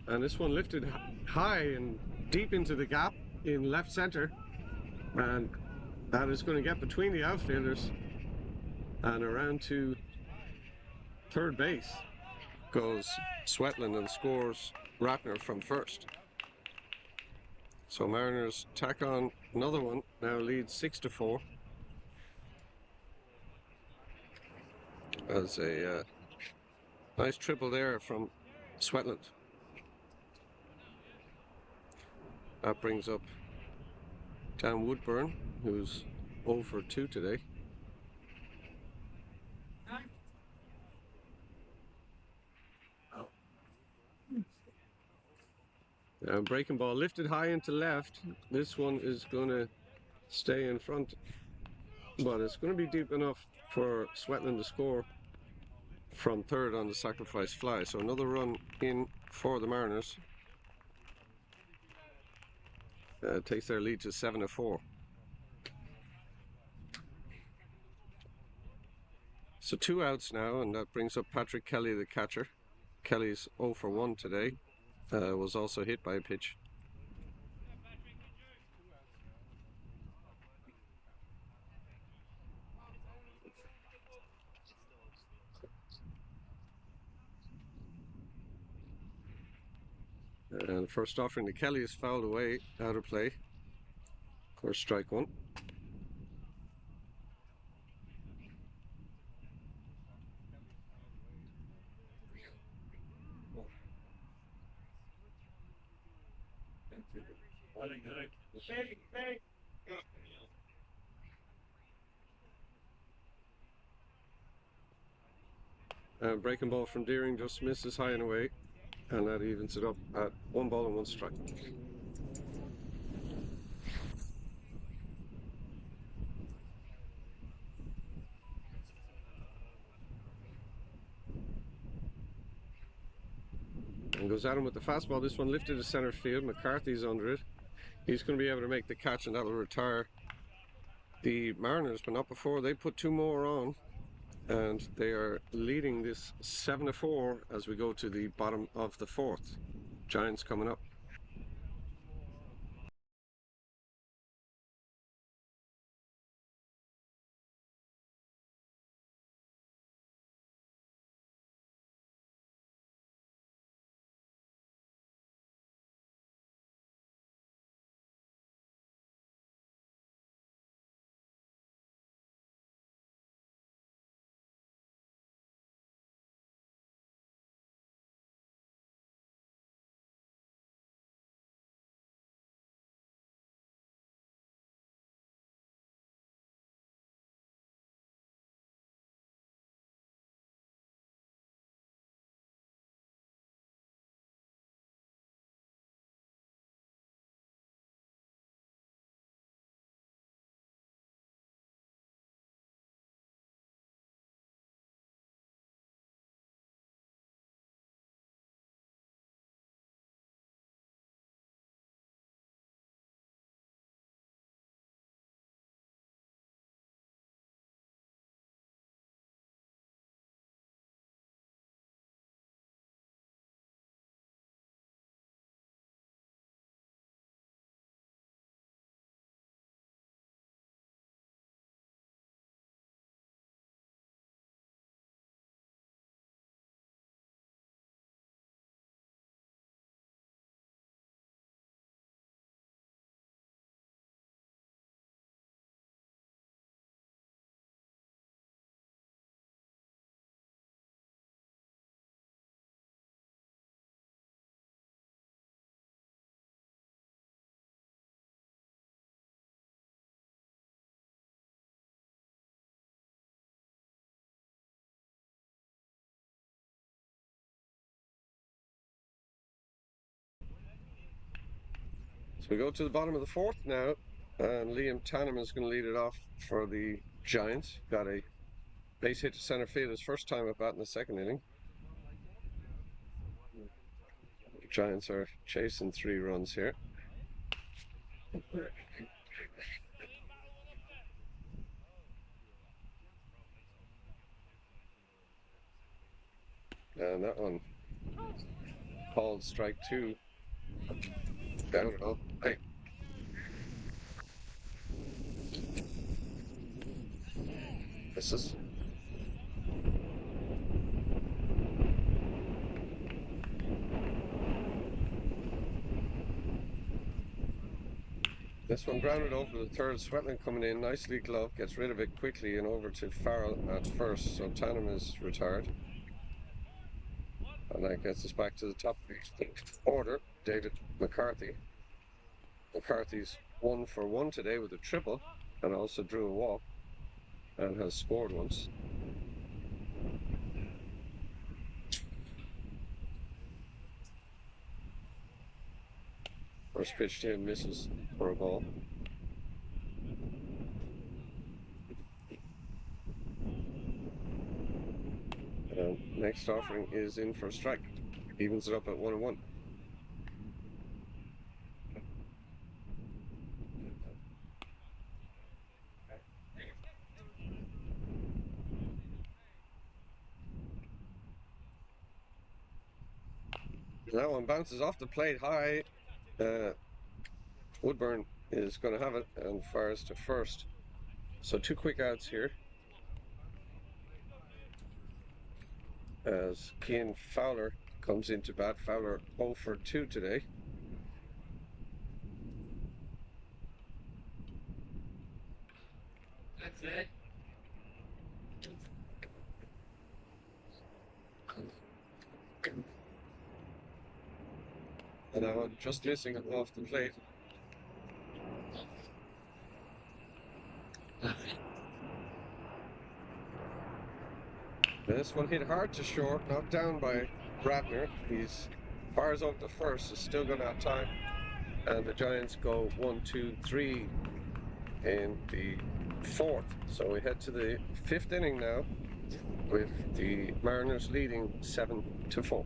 And this one lifted high and deep into the gap in left center. And that is going to get between the outfielders and around to third base goes Swetland and scores Ratner from first. So Mariners tack on another one, now leads 6-4. As a nice triple there from Swetland. That brings up Dan Woodburn, who's 0 for 2 today. Breaking ball lifted high into left. This one is going to stay in front, but it's going to be deep enough for Swetland to score from third on the sacrifice fly. So another run in for the Mariners. Takes their lead to 7-4. So 2 outs now, and that brings up Patrick Kelly, the catcher. Kelly's 0 for 1 today. Was also hit by a pitch. And first offering to Kelly is fouled away, out of play. Of course, strike 1. Breaking ball from Deering just misses high and away, and that evens it up at 1 ball and 1 strike. And goes at him with the fastball. This one lifted to center field. McCarthy's under it. He's going to be able to make the catch, and that will retire the Mariners, but not before. They put 2 more on, and they are leading this 7-4 as we go to the bottom of the 4th. Giants coming up. We go to the bottom of the fourth now, and Liam Tanham is going to lead it off for the Giants. Got a base hit to center field his first time at bat in the second inning. The Giants are chasing 3 runs here. And that one called strike 2. Down it all. Hey. Misses. This one grounded over the third. Swetland coming in, nicely gloved, gets rid of it quickly and over to Farrell at first. So Tanham is retired. And that gets us back to the top of the order. David McCarthy. McCarthy's 1 for 1 today with a triple and also drew a walk and has scored once. First pitch to him misses for a ball. And next offering is in for a strike. Evens it up at 1-1. That one bounces off the plate high. Woodburn is going to have it and fires to first. So 2 quick outs here. As Cian Fowler comes into bat. Fowler 0 for 2 today. And that one just missing off the plate. This one hit hard to short, knocked down by Ratner. He's fires over the first, is still going to have time. And the Giants go 1, 2, 3 in the fourth. So we head to the 5th inning now with the Mariners leading 7-4.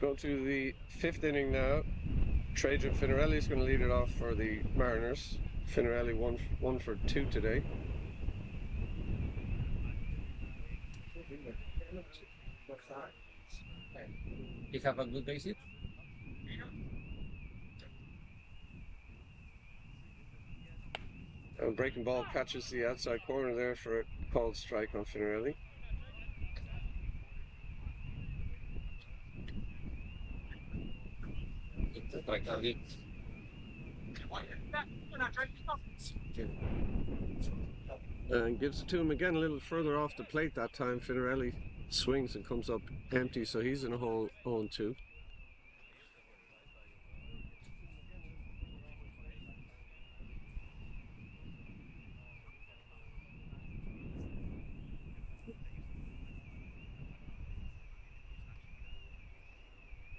Go to the fifth inning now. Trajan Finarelli is going to lead it off for the Mariners. Finarelli one for two today. You have a good basic? And breaking ball catches the outside corner there for a called strike on Finarelli. And gives it to him again a little further off the plate that time. Finarelli swings and comes up empty, so he's in a hole 0-2.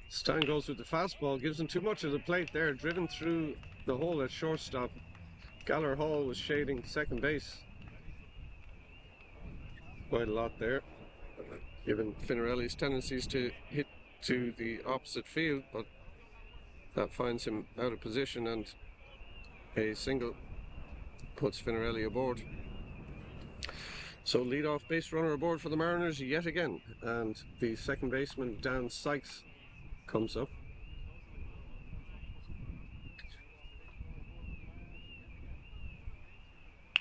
Stein goes with the fastball, gives him too much of the plate there, driven through the hole at shortstop. Gallagher Hall was shading second base quite a lot there, given Finarelli's tendencies to hit to the opposite field, but that finds him out of position, and a single puts Finarelli aboard. So leadoff base runner aboard for the Mariners yet again, and the second baseman Dan Sykes comes up.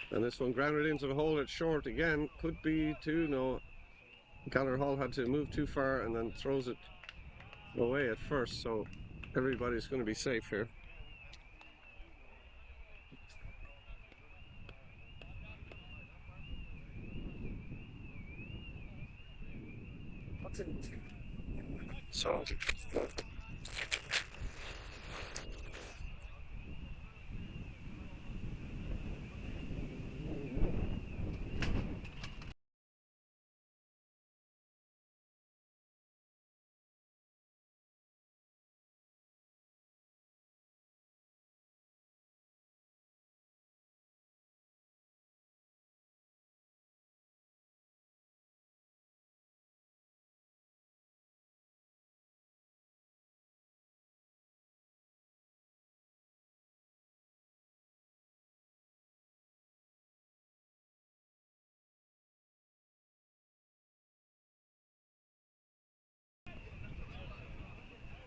And this one grounded into the hole at short again. Could be two. No, Gallagher Hall had to move too far and then throws it away at first, so everybody's going to be safe here. So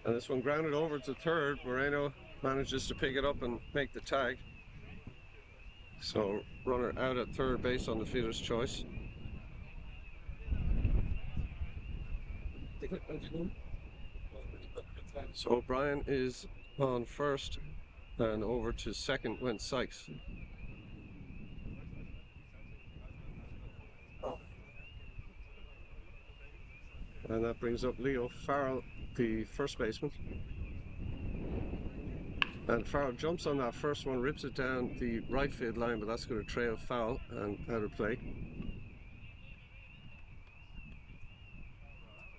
and this one grounded over to third. Moreno manages to pick it up and make the tag. So runner out at third base on the fielder's choice. So O'Brien is on first, and over to second went Sykes. And that brings up Leo Farrell, the first baseman. And Farrell jumps on that first one, rips it down the right field line, but that's going to trail foul and out of play.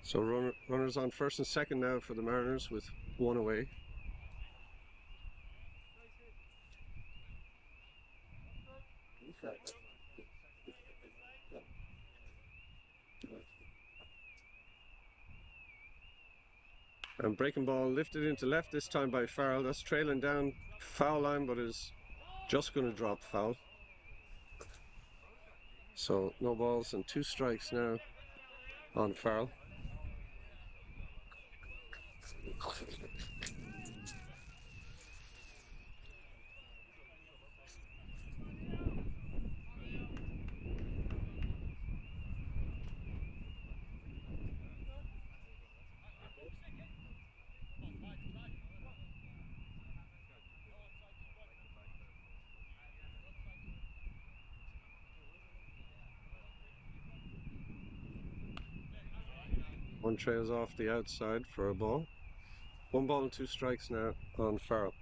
So runners on first and second now for the Mariners with one away. And breaking ball lifted into left this time by Farrell. That's trailing down foul line, but is just going to drop foul. So no balls and two strikes now on Farrell. One trails off the outside for a ball. One ball and two strikes now on Farrell.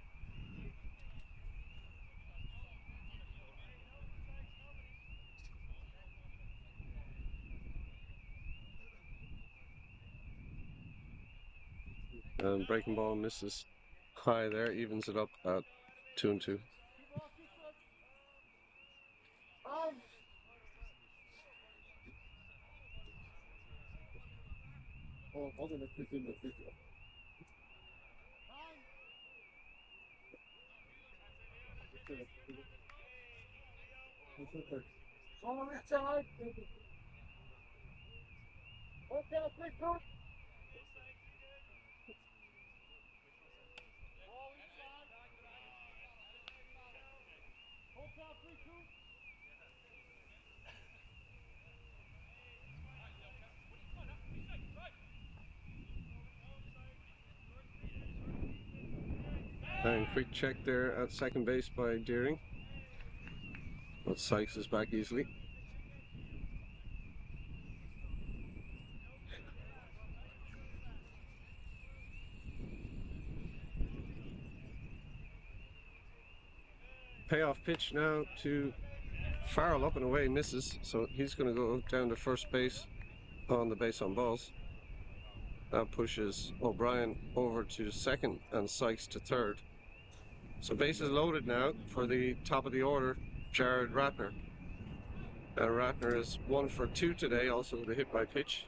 And breaking ball misses high there, evens it up at 2-2. And quick check there at second base by Deering. But Sykes is back easily. Payoff pitch now to Farrell, up and away, misses. So he's going to go down to first base on the base on balls. That pushes O'Brien over to second and Sykes to third. So bases loaded now for the top of the order, Jared Ratner. Ratner is 1 for 2 today, also with a hit by pitch.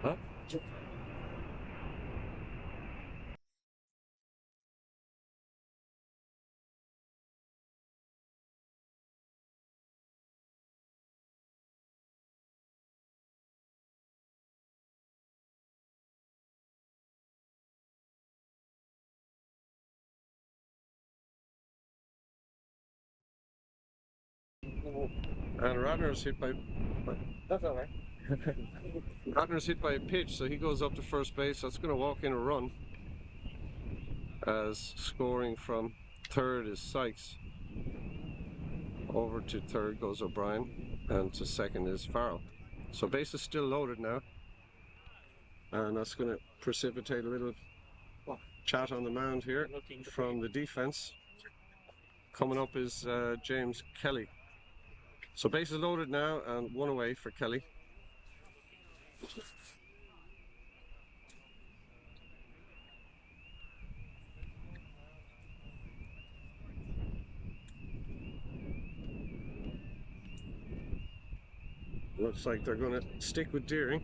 Huh? And Ratner's hit by That's all right. Ratner's hit by a pitch, so he goes up to first base. That's going to walk in a run. As scoring from third is Sykes. Over to third goes O'Brien, and to second is Farrell. So base is still loaded now, and that's going to precipitate a little chat on the mound here from the defense. Coming up is James Kelly. So base is loaded now, and 1 away for Kelly. Looks like they're going to stick with Deering.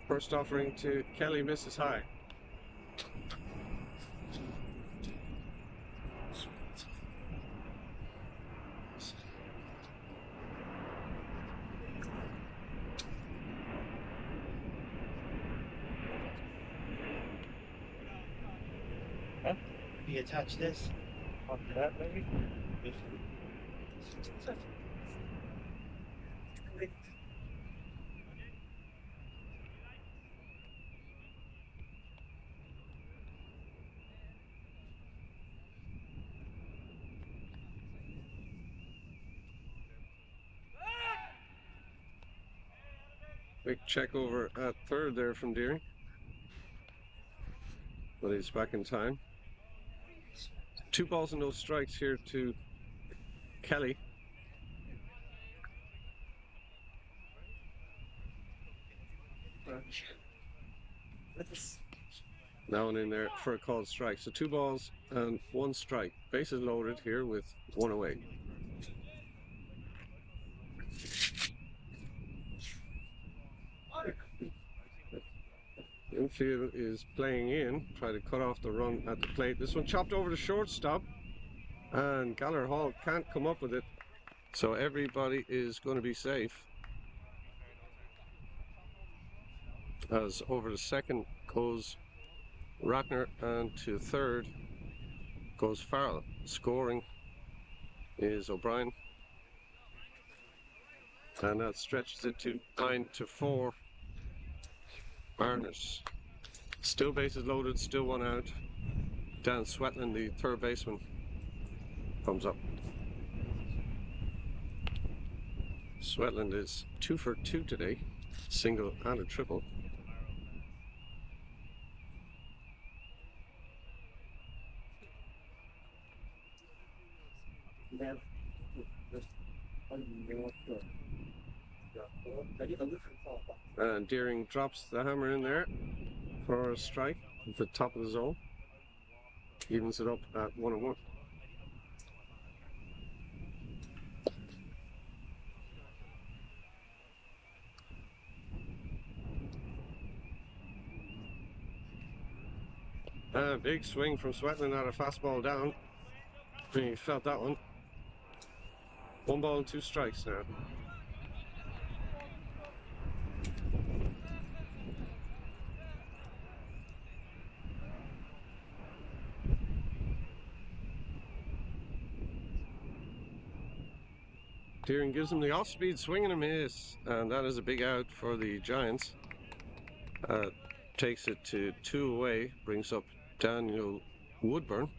First offering to Kelly misses high. Huh? You attach this onto that, maybe? Quick check over at third there from Deering. But he's back in time. 2 balls and no strikes here to Kelly. Now and in there for a called strike. So 2 balls and 1 strike. Bases loaded here with 1 away. Infield is playing in, trying to cut off the run at the plate. This one chopped over the shortstop, and Gallagher Hall can't come up with it. So everybody is going to be safe. As over to second goes Ratner, and to third goes Farrell. Scoring is O'Brien, and that stretches it to 9-4. Mariners. Still bases loaded, still 1 out. Dan Swetland, the third baseman, comes up. Swetland is 2 for 2 today, single and a triple. And Deering drops the hammer in there for a strike at the top of the zone. Evens it up at 1-1. Big swing from Swetland at a fastball down. He felt that one. 1 ball and 2 strikes now. Deering gives him the off-speed swing and a miss, and that is a big out for the Giants. Takes it to 2 away, brings up Daniel Woodburn.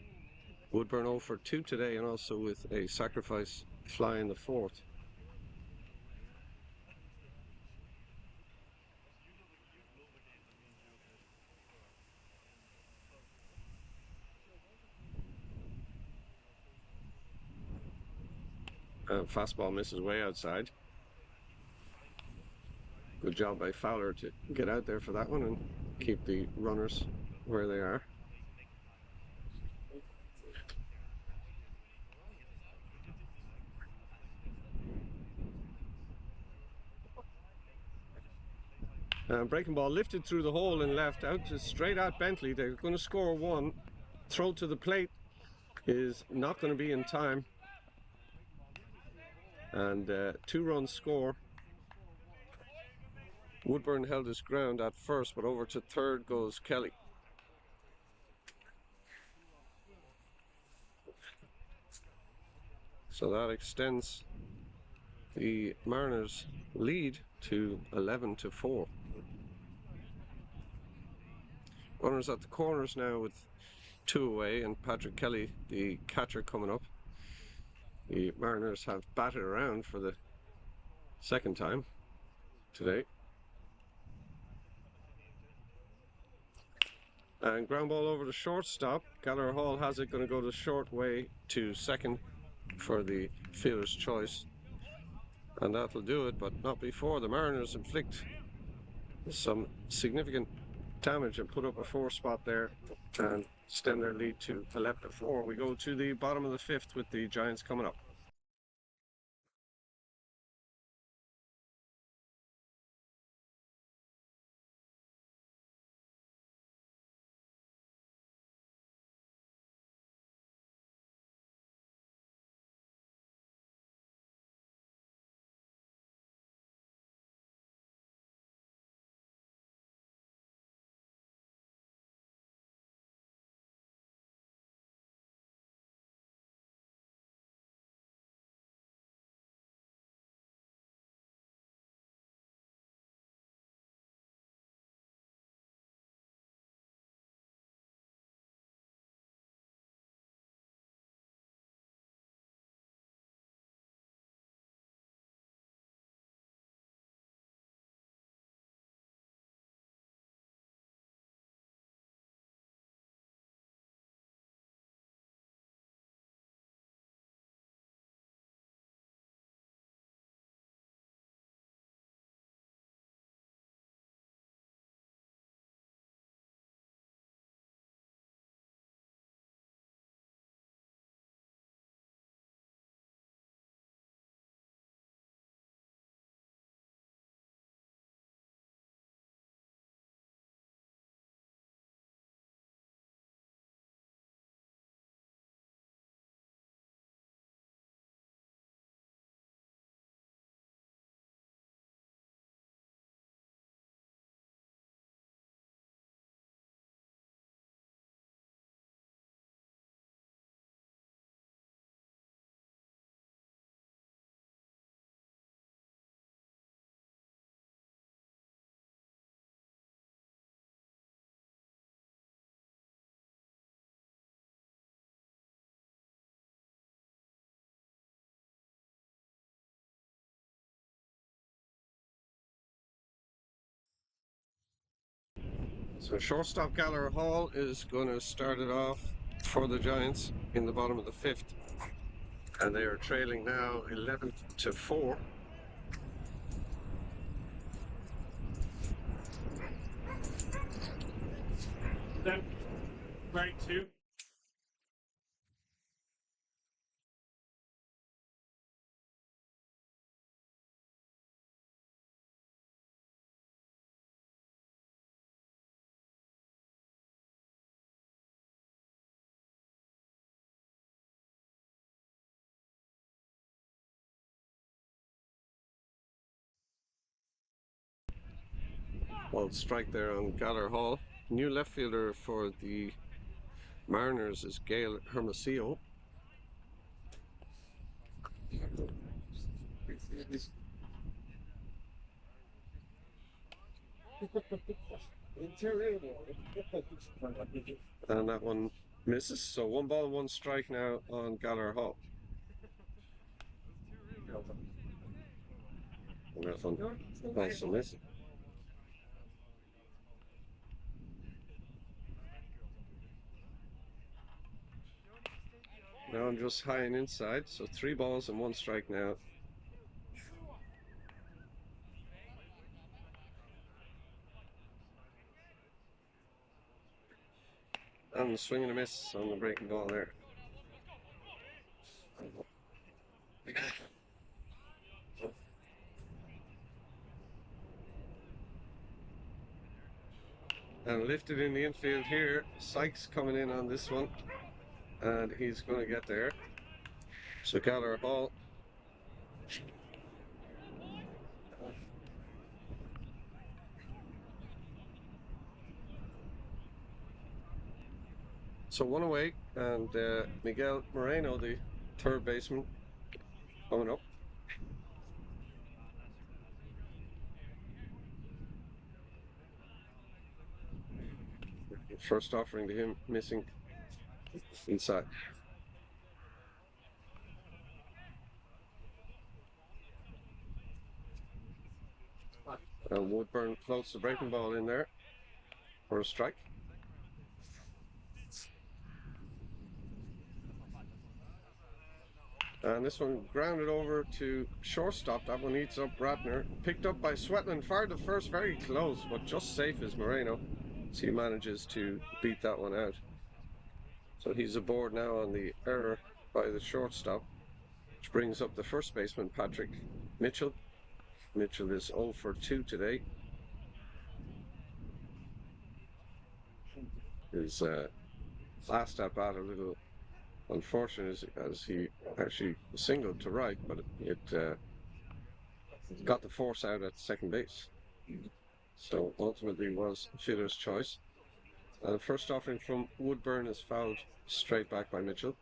Woodburn 0 for 2 today, and also with a sacrifice fly in the 4th. Fastball misses way outside. Good job by Fowler to get out there for that one and keep the runners where they are. Breaking ball lifted through the hole and left out to straight out Bentley. They're going to score 1. Throw to the plate is not going to be in time. And 2-run score. Woodburn held his ground at first, but over to third goes Kelly. So that extends the Mariners' lead to 11-4. Runners at the corners now with 2 away, and Patrick Kelly, the catcher, coming up. The Mariners have batted around for the 2nd time today. And ground ball over the shortstop. Gallagher Hall has it, going to go the short way to second for the fielder's choice. And that'll do it, but not before the Mariners inflict some significant damage and put up a 4 spot there and extend their lead to 11-4. We go to the bottom of the 5th with the Giants coming up. So shortstop Gallagher Hall is going to start it off for the Giants in the bottom of the 5th. And they are trailing now 11-4. Then, right two. Well, strike there on Gallagher Hall. New left fielder for the Mariners is Gail Hermosillo. And that one misses. So 1 ball, 1 strike now on Gallagher Hall. And that one also missing. Now I'm just high and inside. So 3 balls and 1 strike now. And swing and a miss on the breaking ball there. And lifted in the infield here. Sykes coming in on this one. And he's going to get there. So Gallagher Hall. So 1 away, and Miguel Moreno, the third baseman, coming up. First offering to him, missing inside. And Woodburn floats the breaking ball in there for a strike. And this one grounded over to shortstop. That one eats up Ratner. Picked up by Swetland. Fired the first very close, but just safe is Moreno. So he manages to beat that one out. So he's aboard now on the error by the shortstop, which brings up the first baseman, Patrick Mitchell. Mitchell is 0 for 2 today. His last at bat a little unfortunate as he actually singled to right, but it got the force out at second base. So ultimately was fielder's choice. First offering from Woodburn is fouled straight back by Mitchell.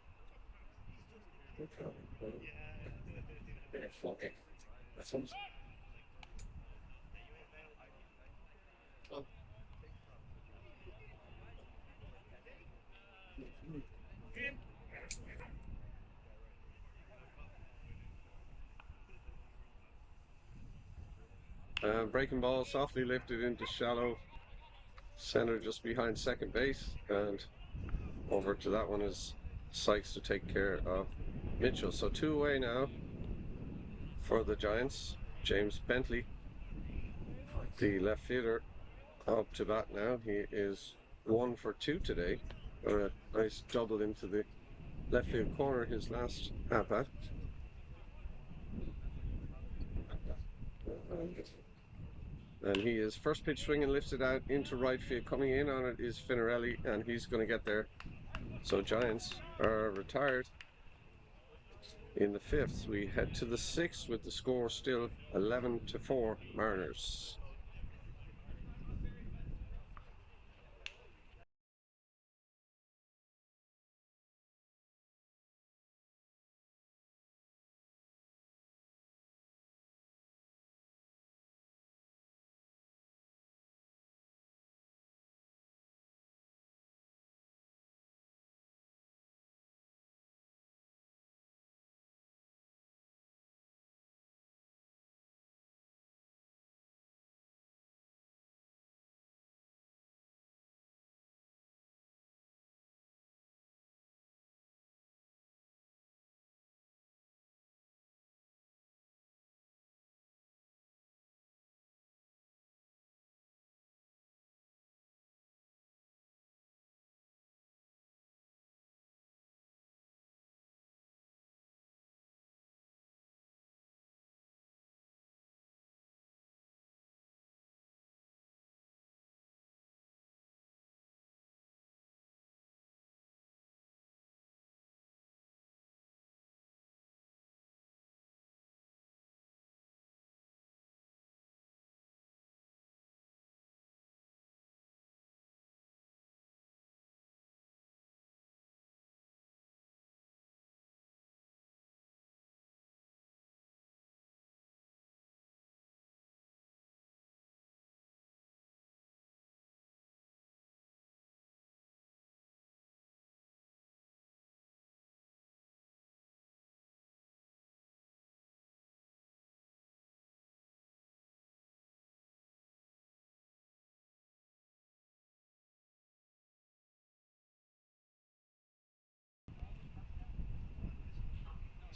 Breaking ball softly lifted into shallow center just behind second base, and over to that one is Sykes to take care of Mitchell. So 2 away now for the Giants. James Bentley, the left fielder, up to bat now. He is 1 for 2 today. A nice double into the left field corner his last at bat. And he is first pitch swing and lifts it out into right field. Coming in on it is Finarelli, and he's going to get there. So Giants are retired in the 5th. We head to the 6th with the score still 11-4 Mariners.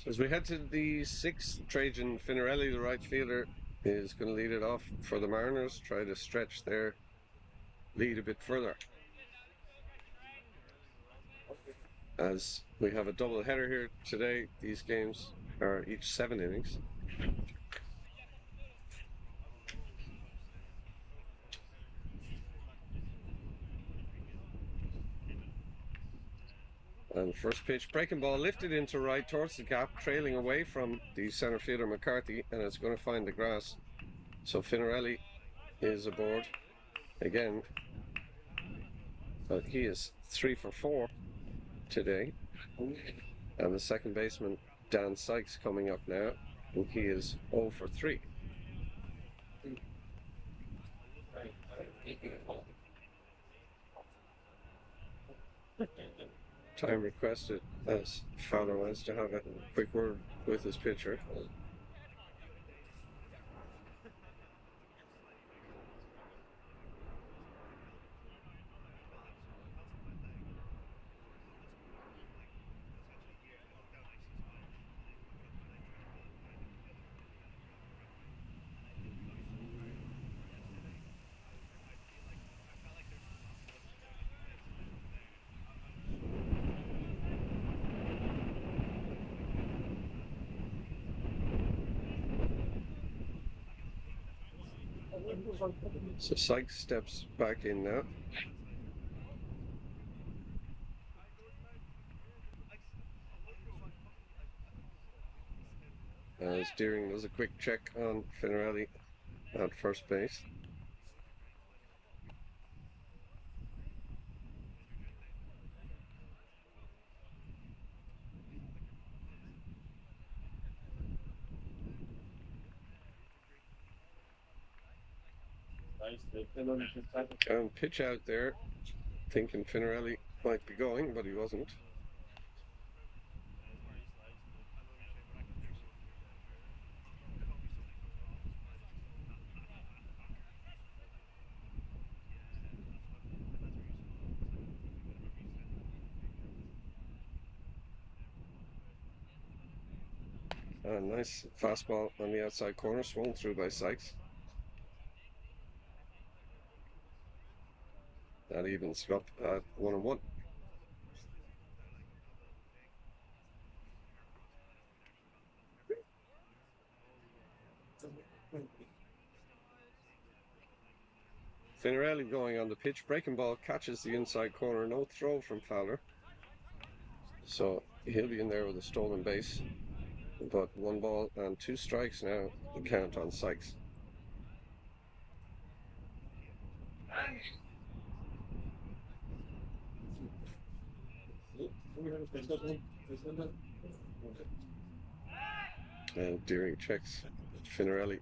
So as we head to the sixth, Trajan Finarelli, the right fielder, is going to lead it off for the Mariners, try to stretch their lead a bit further. As we have a double header here today, these games are each 7 innings. And first pitch, breaking ball lifted into right towards the gap, trailing away from the center fielder McCarthy, and it's going to find the grass. So Finarelli is aboard again, but he is 3 for 4 today. And the second baseman, Dan Sykes, coming up now, and he is 0 for 3. Time requested as Fowler wants to have a quick word with his pitcher. So Sykes steps back in now. As Deering does a quick check on Finarelli at first base. And pitch out there, thinking Finarelli might be going, but he wasn't. A nice fastball on the outside corner, swung through by Sykes. That evens it up at 1-1. Finarelli going on the pitch, breaking ball, catches the inside corner, no throw from Fowler. So he'll be in there with a stolen base. But 1 ball and 2 strikes now, the count on Sykes. And Deering checks Finarelli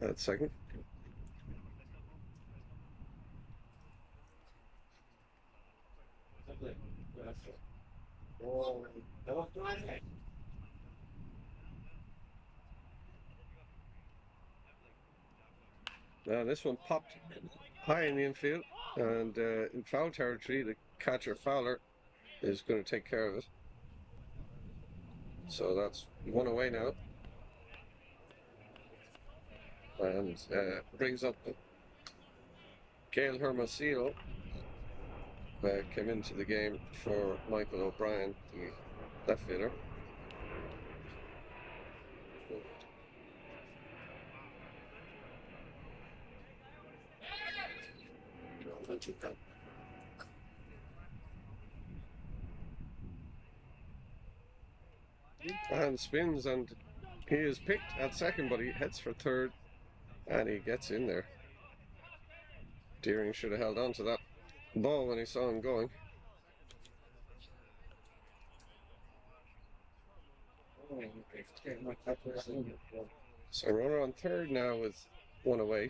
at second. Now this one popped high in the infield, and in foul territory, the catcher Fowler is going to take care of it. So that's 1 away now. And brings up Gail Hermosillo, came into the game for Michael O'Brien, the left fielder. And spins, and he is picked at second, but he heads for third, and he gets in there. Deering should have held on to that ball when he saw him going. So runner on third now with 1 away.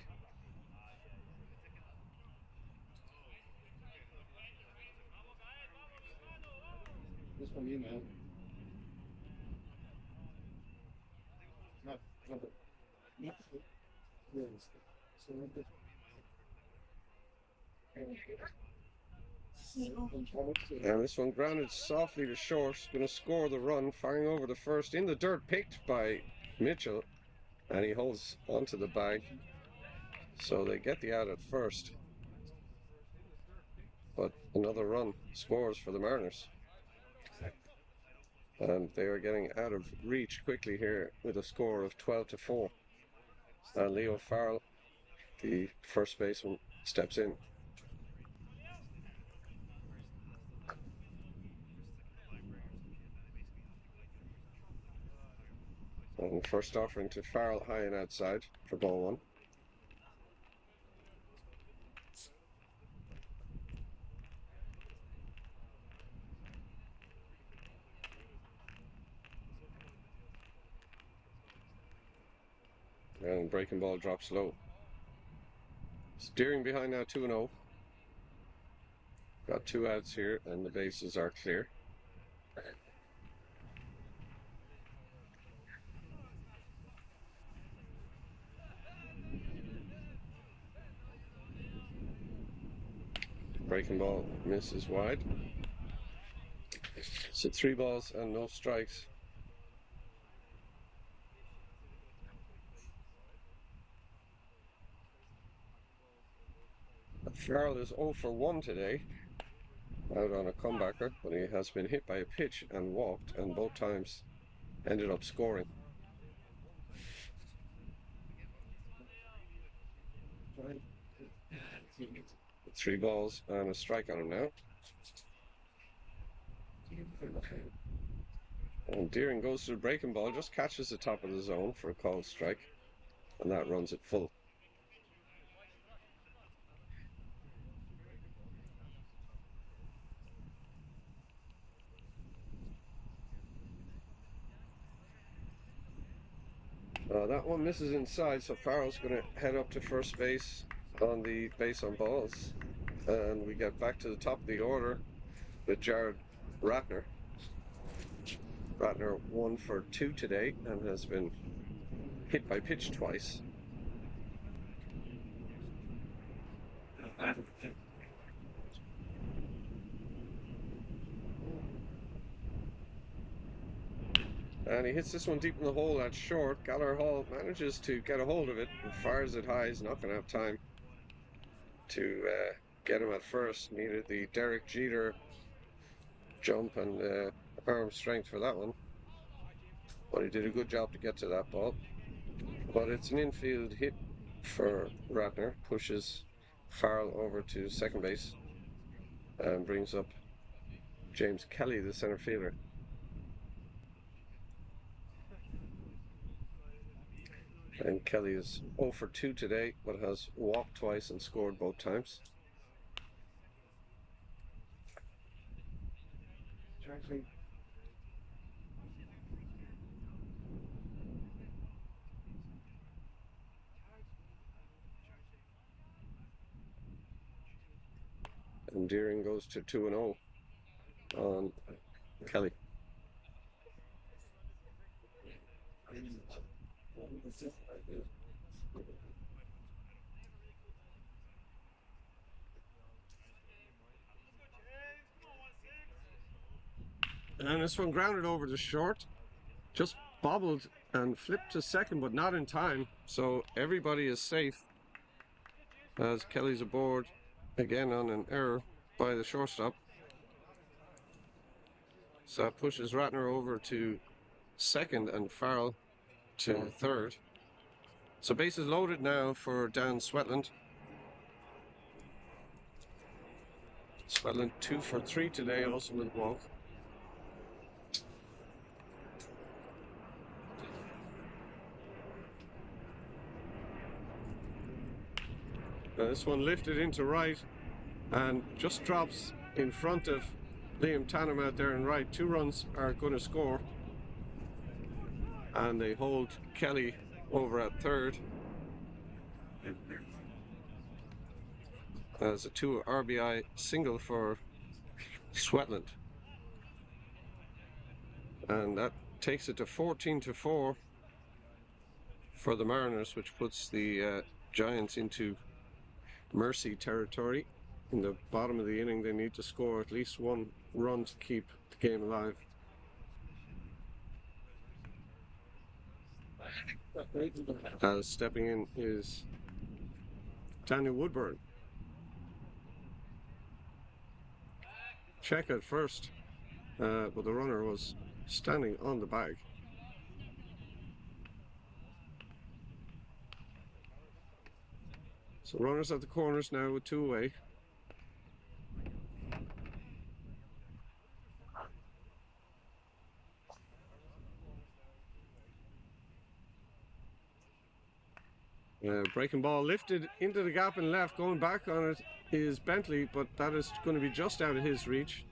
And this one grounded softly to short. Going to score the run, firing over the first in the dirt, picked by Mitchell, and he holds onto the bag. So they get the out at first, but another run scores for the Mariners. And they are getting out of reach quickly here with a score of 12-4. And Leo Farrell, the first baseman, steps in. And first offering to Farrell high and outside for ball one. And breaking ball drops low. Steering behind now 2-0. Got two outs here and the bases are clear. Breaking ball misses wide. So 3 balls and no strikes. Farrell is 0 for 1 today, out on a comebacker, but he has been hit by a pitch and walked, and both times ended up scoring. 3 balls and a strike on him now. And Deering goes to the breaking ball, just catches the top of the zone for a called strike, and that runs it full. That one misses inside, so Farrell's going to head up to first base on the base on balls. And we get back to the top of the order with Jared Ratner. Ratner 1 for 2 today and has been hit by pitch twice. And he hits this one deep in the hole at short. Gallagher Hall manages to get a hold of it and fires it high. He's not going to have time to get him at first. Needed the Derek Jeter jump and arm strength for that one. But he did a good job to get to that ball. But it's an infield hit for Ratner. Pushes Farrell over to second base and brings up James Kelly, the center fielder. And Kelly is 0 for 2 today, but has walked twice and scored both times. And Deering goes to 2-0 on Kelly. And this one grounded over to short. Just bobbled and flipped to second, but not in time. So everybody is safe as Kelly's aboard again on an error by the shortstop. So that pushes Ratner over to second and Farrell to third. So bases loaded now for Dan Swetland. Swetland 2 for 3 today, also with a walk. Now this one lifted into right and just drops in front of Liam Tanner out there in right. 2 runs are going to score. And they hold Kelly over at third. As a 2 RBI single for Swetland. And that takes it to 14-4 for the Mariners, which puts the Giants into mercy territory. In the bottom of the inning, they need to score at least one run to keep the game alive. As stepping in is Daniel Woodburn. Check at first, but the runner was standing on the bag. So runners at the corners now with 2 away. Breaking ball lifted into the gap and left. Going back on it is Bentley, but that is going to be just out of his reach.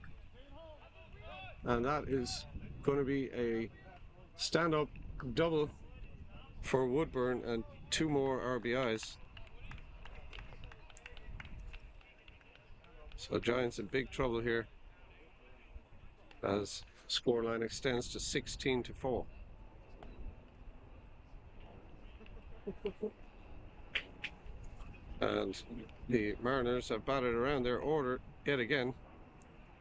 And that is going to be a stand-up double for Woodburn and 2 more RBIs. So Giants in big trouble here as scoreline extends to 16-4. And the Mariners have batted around their order yet again,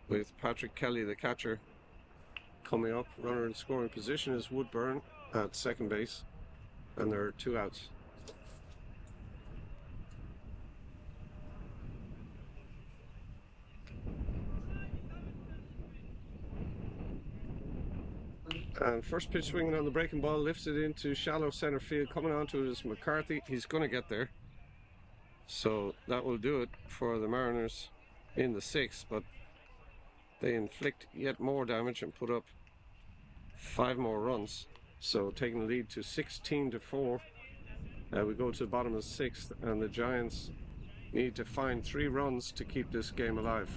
with Patrick Kelly, the catcher, coming up. Runner in scoring position is Woodburn at second base, and there are 2 outs. And first pitch swinging on the breaking ball, lifts it into shallow center field. Coming onto it is McCarthy. He's going to get there. So that will do it for the Mariners in the 6th, but they inflict yet more damage and put up 5 more runs. So taking the lead to 16-4. We go to the bottom of the 6th, and the Giants need to find 3 runs to keep this game alive.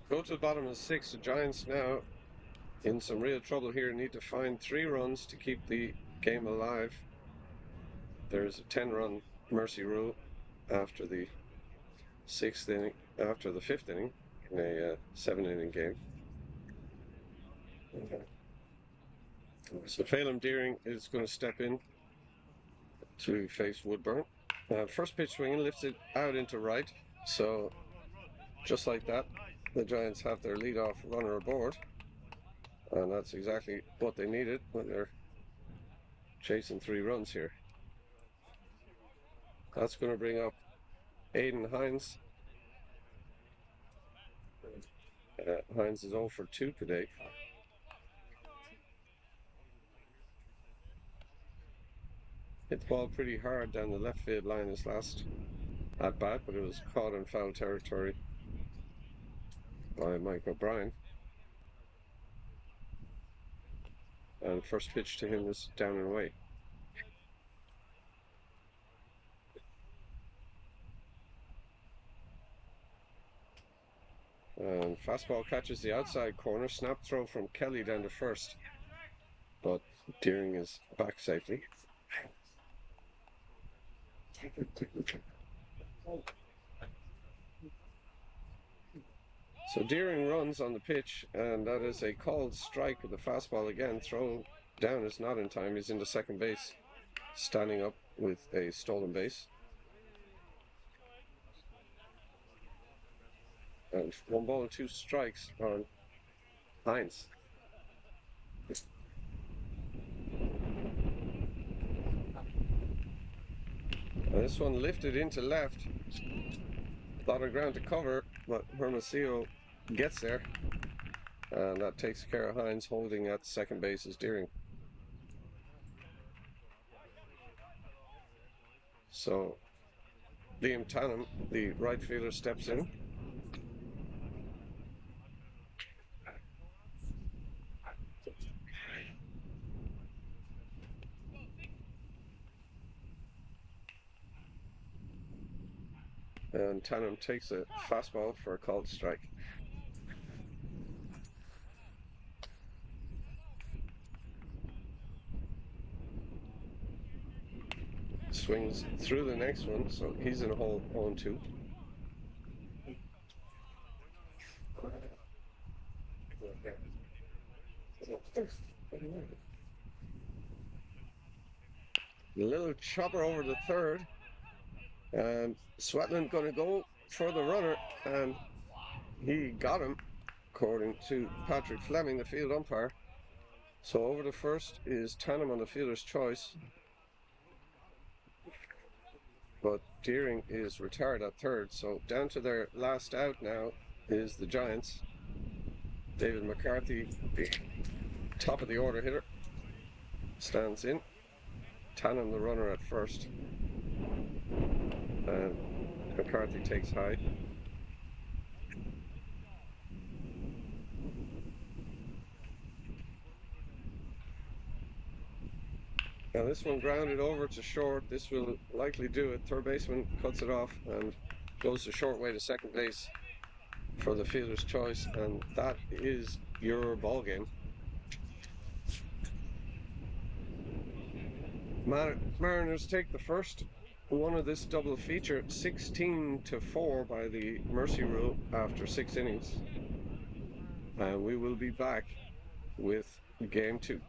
Go to the bottom of the 6th. The Giants now in some real trouble here. Need to find 3 runs to keep the game alive. There's a 10-run mercy rule after the 6th inning, after the 5th inning in a 7-inning game. So Phelan Deering is going to step in to face Woodburn. First pitch swinging, lifts it out into right. So just like that, the Giants have their leadoff runner aboard. And that's exactly what they needed when they're chasing 3 runs here. That's going to bring up Aiden Hines, Hines is 0 for 2 today. Hit the ball pretty hard down the left field line this last at bat, but it was caught in foul territory by Mike O'Brien. And first pitch to him was down and away. And fastball catches the outside corner. Snap throw from Kelly down to first. But Deering is back safely. So Deering runs on the pitch, and that is a called strike with the fastball again. Throw down is not in time. He's into second base, standing up with a stolen base. And 1 ball and 2 strikes on Hines. And this one lifted into left. A lot of ground to cover, but Hermosillo gets there. And that takes care of Hines. Holding at second base is Deering. So Liam Tannum, the right fielder, steps in. And Tannum takes a fastball for a called strike. Swings through the next one, so he's in a hole 0-2. A little chopper over the third, and Swetland going to go for the runner, and he got him, according to Patrick Fleming, the field umpire. So over to first is Tannum on the fielder's choice, but Deering is retired at third. So down to their last out now is the Giants. David McCarthy, the top of the order hitter, stands in. Tannum the runner at first, and McCarthy takes high. Now this one grounded over to short. This will likely do it. Third baseman cuts it off and goes the short way to second base for the fielder's choice, and that is your ball game. Mariners take the first one of this double feature, 16-4 by the mercy rule after 6 innings. And we will be back with game 2.